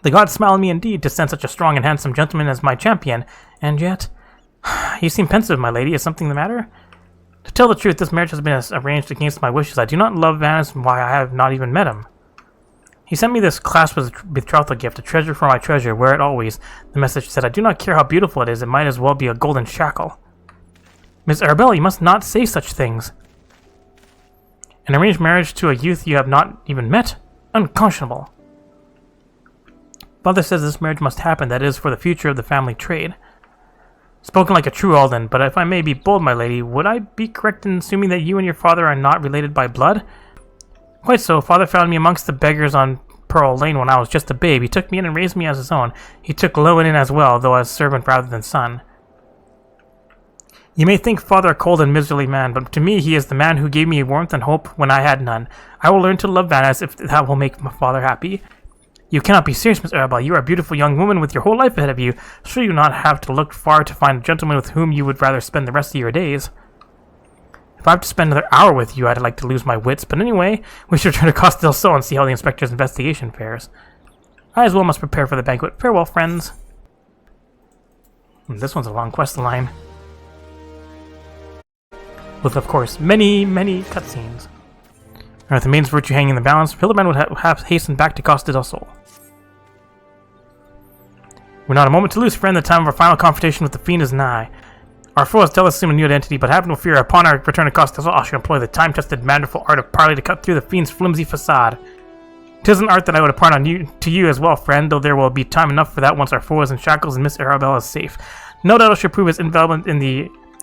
The gods smile on me indeed to send such a strong and handsome gentleman as my champion, and yet... You seem pensive, my lady. Is something the matter? To tell the truth, this marriage has been arranged against my wishes. I do not love Vanus, and why I have not even met him. He sent me this clasp as a betrothal gift, a treasure for my treasure, wear it always. The message said, I do not care how beautiful it is, it might as well be a golden shackle. Miss Arabella, you must not say such things. An arranged marriage to a youth you have not even met? Unconscionable. Father says this marriage must happen, that is, for the future of the family trade. Spoken like a true Alden, but if I may be bold, my lady, would I be correct in assuming that you and your father are not related by blood? Quite so. Father found me amongst the beggars on Pearl Lane when I was just a babe. He took me in and raised me as his own. He took Lowen in as well, though as servant rather than son. You may think father a cold and miserly man, but to me he is the man who gave me warmth and hope when I had none. I will learn to love Vanus if that will make my father happy. You cannot be serious, Miss Arabella. You are a beautiful young woman with your whole life ahead of you. Sure you do not have to look far to find a gentleman with whom you would rather spend the rest of your days. If I have to spend another hour with you, I'd like to lose my wits. But anyway, we should return to Costa del Sol and see how the inspector's investigation fares. I as well must prepare for the banquet. Farewell, friends. This one's a long quest line. With, of course, many, many cutscenes. With the maiden's virtue hanging in the balance, Hildebrand would have hastened back to Costa del Sol. We're not a moment to lose, friend. The time of our final confrontation with the fiend is nigh. Our foe has still assumed a new identity, but have no fear. Upon our return to Costa del Sol, I shall employ the time-tested, manderful art of parley to cut through the fiend's flimsy facade. 'Tis an art that I would impart to you as well, friend, though there will be time enough for that once our foe is in shackles and Miss Arabella is safe. No doubt I shall prove as invaluable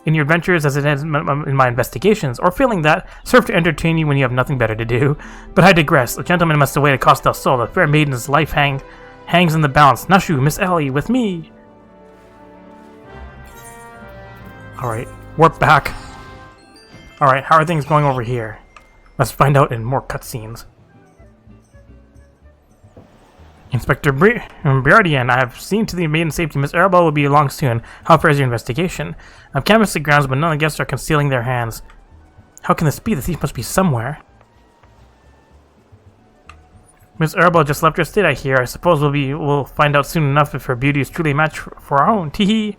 in your adventures as it is in my investigations, or failing that, serve to entertain you when you have nothing better to do. But I digress. A gentleman must away to Costa del Sol. The fair maiden's life hangs in the balance. Nashu, Miss Ellie, with me. Alright, warp back. Alright, how are things going over here? Let's find out in more cutscenes. Inspector Briardian, I have seen to the maiden's safety. Miss Arabella will be along soon. How far is your investigation? I've canvassed the grounds, but none of the guests are concealing their hands. How can this be? The thief must be somewhere. Miss Arabella just left her estate, I hear. I suppose we'll find out soon enough if her beauty is truly a match for our own. Teehee.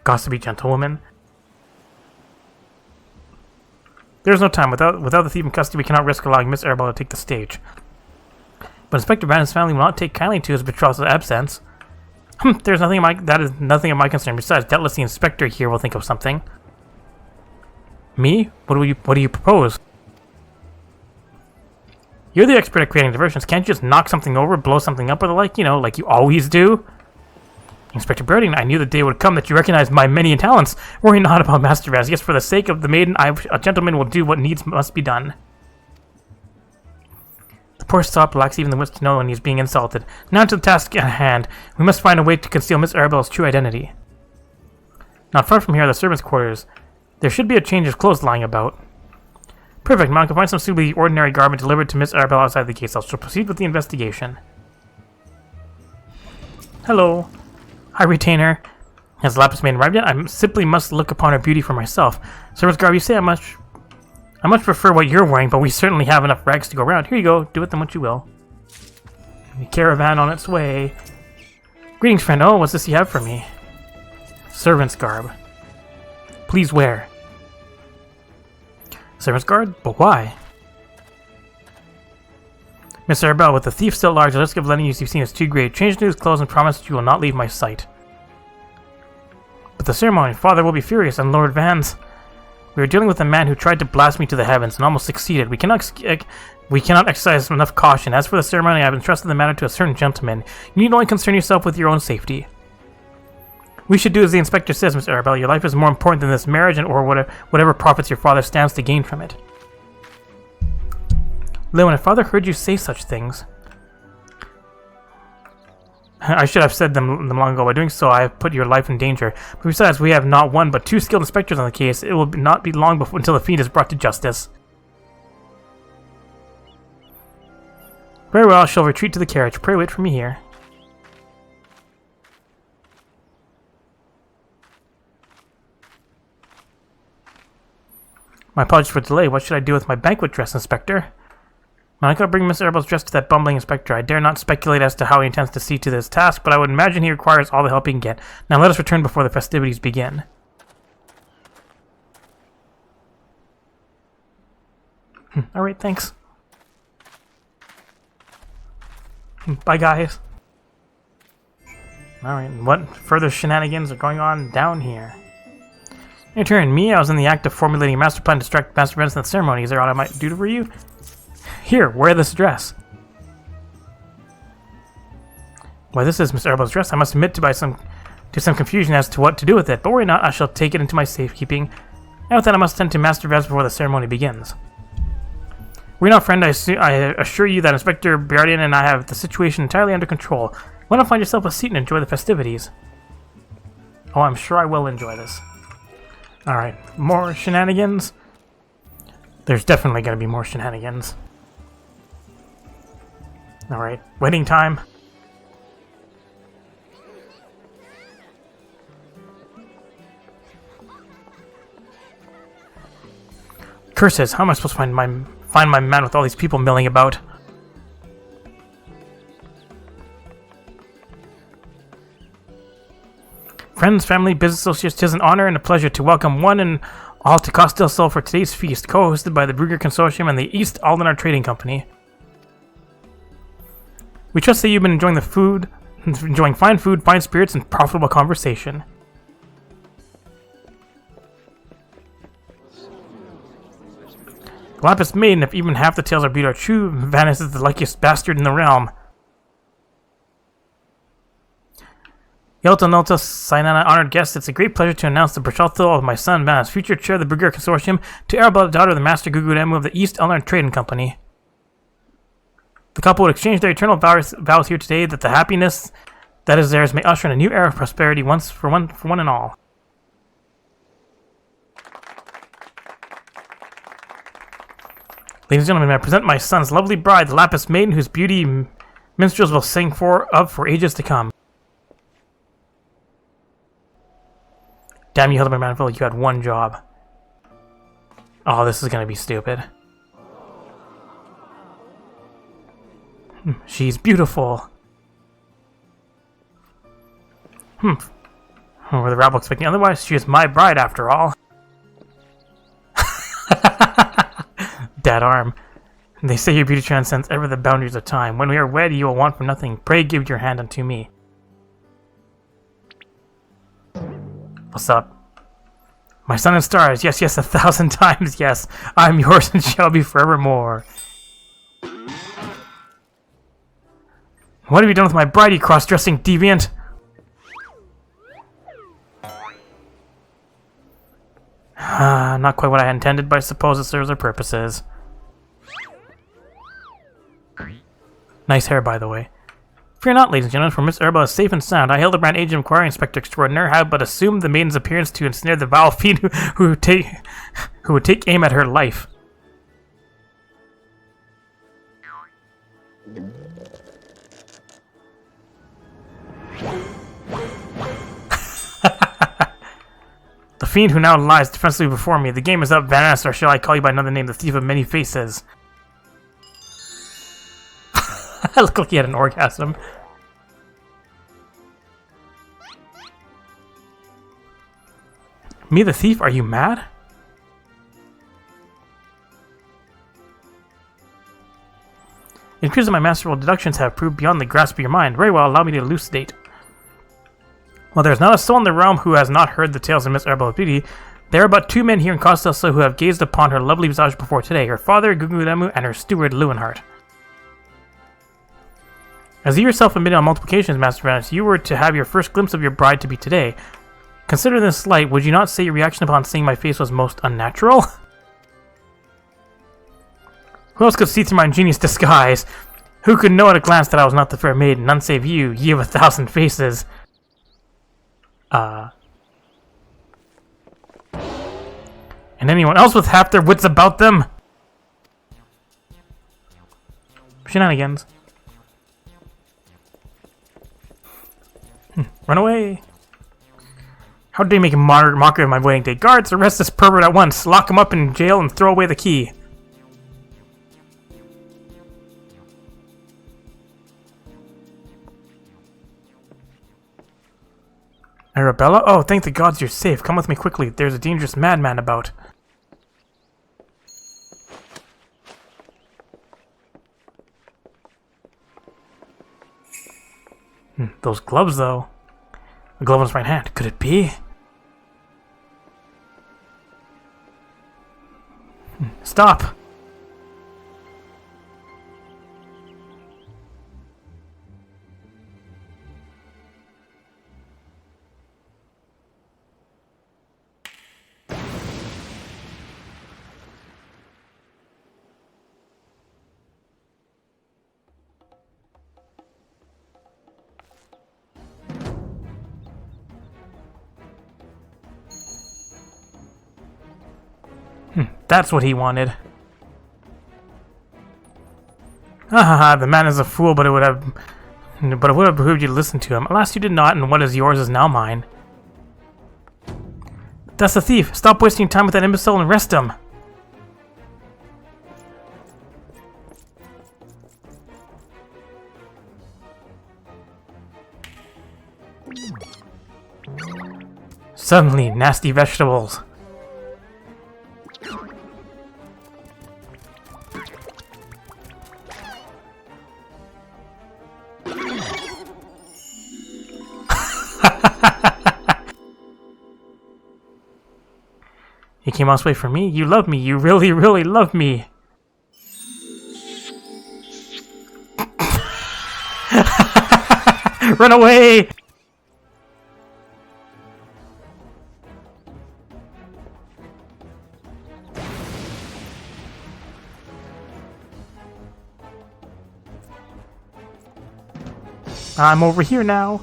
Gossipy gentlewoman. There's no time. Without the thief in custody, we cannot risk allowing Miss Arabella to take the stage. But Inspector Brandon's family will not take kindly to his betrothal's absence. There's nothing that is nothing of my concern. Besides, doubtless the inspector here will think of something. Me? What do you propose? You're the expert at creating diversions. Can't you just knock something over, blow something up, or the like? You know, like you always do. Inspector Brandon, I knew the day would come that you recognized my many talents. Worry not about Master Vaz. Yes, for the sake of the maiden, a gentleman will do what must be done. The poor sop lacks even the wits to know when he's being insulted. Now to the task at hand. We must find a way to conceal Miss Arabella's true identity. Not far from here are the servants' quarters. There should be a change of clothes lying about. Perfect. Now I can find some suitably ordinary garment delivered to Miss Arabella outside the gates. I shall proceed with the investigation. Hello. Hi, retainer. Has the lapis maiden arrived yet? I simply must look upon her beauty for myself. Servants' garb, you say I much prefer what you're wearing, but we certainly have enough rags to go around. Here you go. Do with them what you will. The caravan on its way. Greetings, friend. Oh, what's this you have for me? Servant's garb. Please wear. Service guard? But why? Miss Arabelle, with the thief still large, the risk of letting you be seen is too great. Change into his clothes and promise that you will not leave my sight. But the ceremony, Father will be furious, and Lord Vans. We are dealing with a man who tried to blast me to the heavens and almost succeeded. We cannot exercise enough caution. As for the ceremony, I have entrusted the matter to a certain gentleman. You need only concern yourself with your own safety. We should do as the inspector says, Miss Arabelle. Your life is more important than this marriage and or whatever profits your father stands to gain from it. Lewin, if Father heard you say such things... I should have said them long ago. By doing so, I have put your life in danger. But besides, we have not one, but 2 skilled inspectors on the case. It will not be long until the fiend is brought to justice. Very well, I shall retreat to the carriage. Pray wait for me here. My apologies for the delay. What should I do with my banquet dress, Inspector? I could bring Miss Arabelle's dress to that bumbling inspector. I dare not speculate as to how he intends to see to this task, but I would imagine he requires all the help he can get. Now let us return before the festivities begin. Alright, thanks. Bye, guys. Alright, what further shenanigans are going on down here? Your turn. Me, I was in the act of formulating a master plan to distract Master Benson at the ceremony. Is there what I might do for you? Here, wear this dress. Why, this is Miss Arabelle's dress. I must admit to some confusion as to what to do with it, but worry not, I shall take it into my safekeeping. And with that, I must attend to Master Vez before the ceremony begins. Worry not, friend. I assure you that Inspector Bardian and I have the situation entirely under control. Why not find yourself a seat and enjoy the festivities? Oh, I'm sure I will enjoy this. Alright, more shenanigans? There's definitely going to be more shenanigans. Alright, waiting time. Curses, how am I supposed to find my man with all these people milling about? Friends, family, business associates, 'tis an honor and a pleasure to welcome one and all to Coste del Sol for today's feast, co-hosted by the Brugger Consortium and the East Aldenar Trading Company. We trust that you've been enjoying fine food, fine spirits, and profitable conversation. Lapis Maiden, if even half the tales are true, Vanus is the luckiest bastard in the realm. Yelta Nota Sinana, honored guests, it's a great pleasure to announce the betrothal of my son Vanus, future chair of the Brugger Consortium, to Arabelle, daughter of the Master Guguremu of the East Aldenar Trading Company. The couple would exchange their eternal vows here today that the happiness that is theirs may usher in a new era of prosperity for one and all. Ladies and gentlemen, may I present my son's lovely bride, the Lapis Maiden, whose beauty minstrels will sing for ages to come. Damn you, Hildebert Manderville, you had one job. Oh, this is gonna be stupid. She's beautiful. Were the rabble expecting otherwise? She is my bride, after all. Dead arm. They say your beauty transcends ever the boundaries of time. When we are wed, you will want for nothing. Pray give your hand unto me. What's up? My sun and stars. Yes, yes, 1,000 times yes. I am yours and shall be forevermore. What have you done with my bride, you cross-dressing deviant? Not quite what I intended, but I suppose it serves their purposes. Nice hair, by the way. Fear not, ladies and gentlemen, for Miss Arabelle is safe and sound. I, Hildebrand, agent inquiry inspector extraordinaire, have but assumed the maiden's appearance to ensnare the vile fiend who would take aim at her life. The fiend who now lies defensively before me. The game is up, Vanus, or shall I call you by another name, the thief of many faces? I look like he had an orgasm. Me the thief? Are you mad? It appears that my masterful deductions have proved beyond the grasp of your mind. Very well, allow me to elucidate. While there is not a soul in the realm who has not heard the tales of Miss Arabella's beauty, there are but 2 men here in Costello who have gazed upon her lovely visage before today, her father, Guguremu, and her steward, Lewinhart. As you yourself admitted on multiple occasions, Master Vanish, you were to have your first glimpse of your bride to be today. Considering this light, would you not say your reaction upon seeing my face was most unnatural? Who else could see through my ingenious disguise? Who could know at a glance that I was not the fair maiden? None save you, ye of 1,000 faces. And anyone else with half their wits about them? Shenanigans. Run away. How dare you make a mockery of my wedding day? Guards, arrest this pervert at once. Lock him up in jail and throw away the key. Arabella? Oh, thank the gods you're safe. Come with me quickly. There's a dangerous madman about. Those gloves, though. A glove on his right hand. Could it be? Stop! That's what he wanted. The man is a fool, but it would have behooved you to listen to him. Alas, you did not, and what is yours is now mine. That's the thief. Stop wasting time with that imbecile and arrest him. Suddenly, nasty vegetables. You came all this way for me? You love me. You really, really love me. Run away! I'm over here now.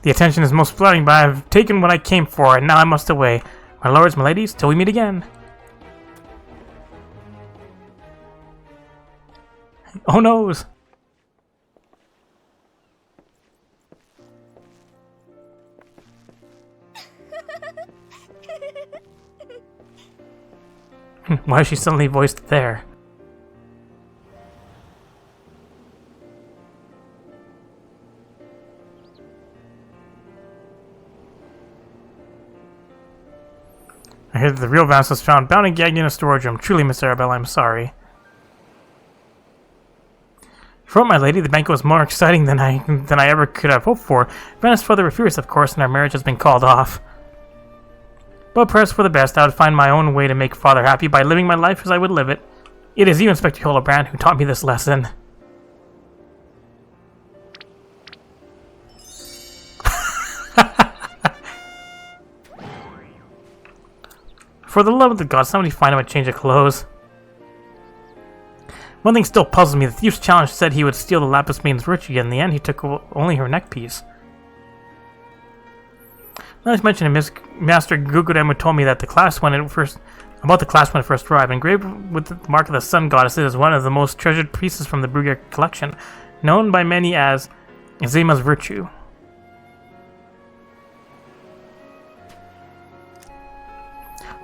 The attention is most flattering, but I've taken what I came for, and now I must away. My lords, my ladies, till we meet again. Oh noes! Why is she suddenly voiced there? I hear that the real Vance was found bound and gagged in a storage room. Truly, Miss Arabella, I'm sorry. For my lady, the banquet was more exciting than I ever could have hoped for. Vance father refused, of course, and our marriage has been called off. But perhaps for the best, I would find my own way to make father happy by living my life as I would live it. It is you, Inspector Hildebrand, who taught me this lesson. For the love of the gods, somebody find him a change of clothes. One thing still puzzles me. The thief's challenge said he would steal the Lapis Maiden's virtue, yet in the end he took only her neck piece. Let's mention it, Master Guguremu told me that the class when it first arrived, engraved with the mark of the sun goddess, it is one of the most treasured pieces from the Brugier collection, known by many as Zema's virtue.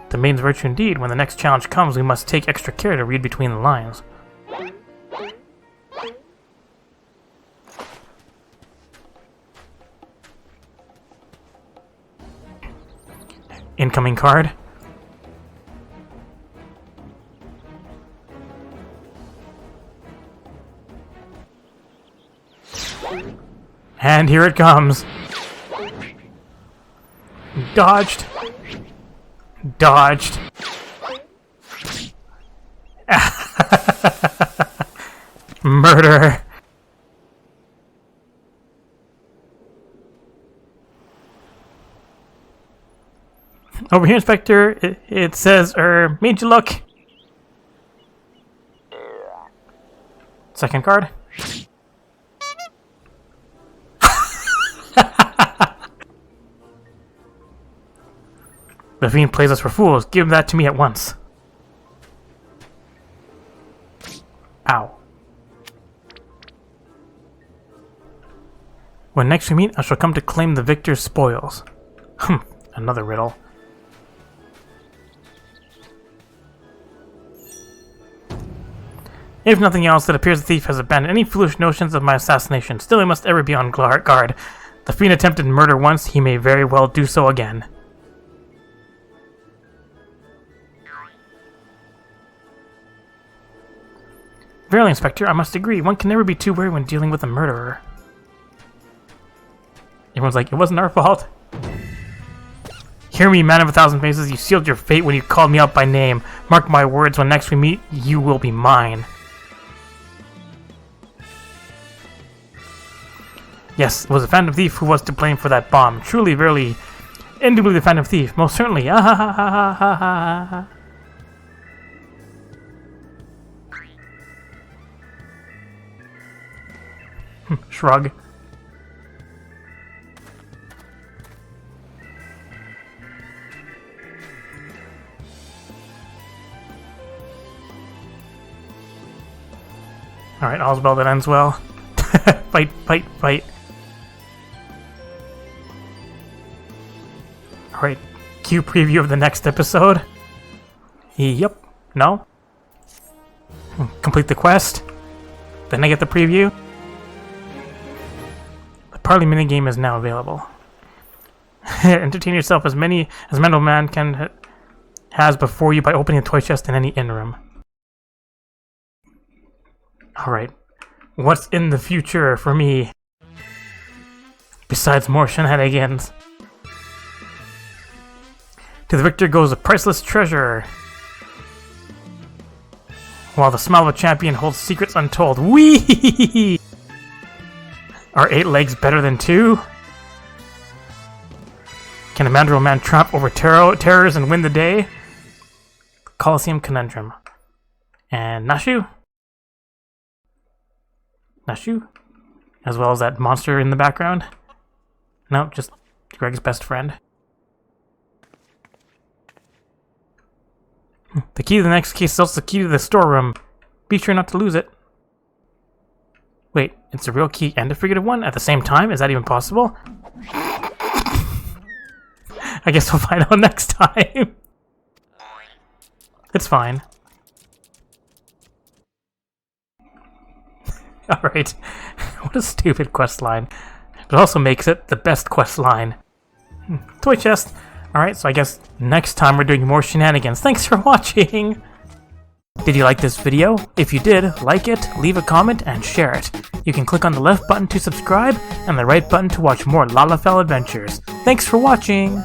The maiden's virtue indeed. When the next challenge comes, we must take extra care to read between the lines. Incoming card. And here it comes. Dodged. Dodged. Murder. Over here, Inspector, it says, made you look. Second card. The fiend plays us for fools. Give that to me at once. Ow. When next we meet, I shall come to claim the victor's spoils. Another riddle. If nothing else, it appears the thief has abandoned any foolish notions of my assassination. Still, he must ever be on guard. The fiend attempted murder once, he may very well do so again. Verily, Inspector, I must agree, one can never be too wary when dealing with a murderer. Everyone's like, it wasn't our fault. Hear me, man of 1,000 faces, you sealed your fate when you called me out by name. Mark my words, when next we meet, you will be mine. Yes, it was the Phantom Thief who was to blame for that bomb. Truly, verily, indubitably the Phantom Thief, most certainly. Ah ha ha ha ha ha ha. Shrug. Alright, all's well that ends well. Fight, fight, fight. Alright, cue preview of the next episode. Yep. No? Complete the quest. Then I get the preview. The parley minigame is now available. Entertain yourself as Manderville Men has before you by opening a toy chest in any inn room. Alright. What's in the future for me? Besides more shenanigans. To the victor goes a priceless treasure. While the smile of a champion holds secrets untold. Whee! Are 8 legs better than 2? Can a Manderville Man trump over terrors and win the day? Colosseum Conundrum. And Nashu? Nashu? As well as that monster in the background? No, just Greg's best friend. The key to the next case is also the key to the storeroom. Be sure not to lose it. Wait, it's a real key and a figurative one at the same time? Is that even possible? I guess we'll find out next time. It's fine. Alright. What a stupid quest line. But it also makes it the best quest line. Toy chest. Alright, so I guess next time we're doing more shenanigans. Thanks for watching! Did you like this video? If you did, like it, leave a comment, and share it. You can click on the left button to subscribe, and the right button to watch more Lalafell adventures. Thanks for watching!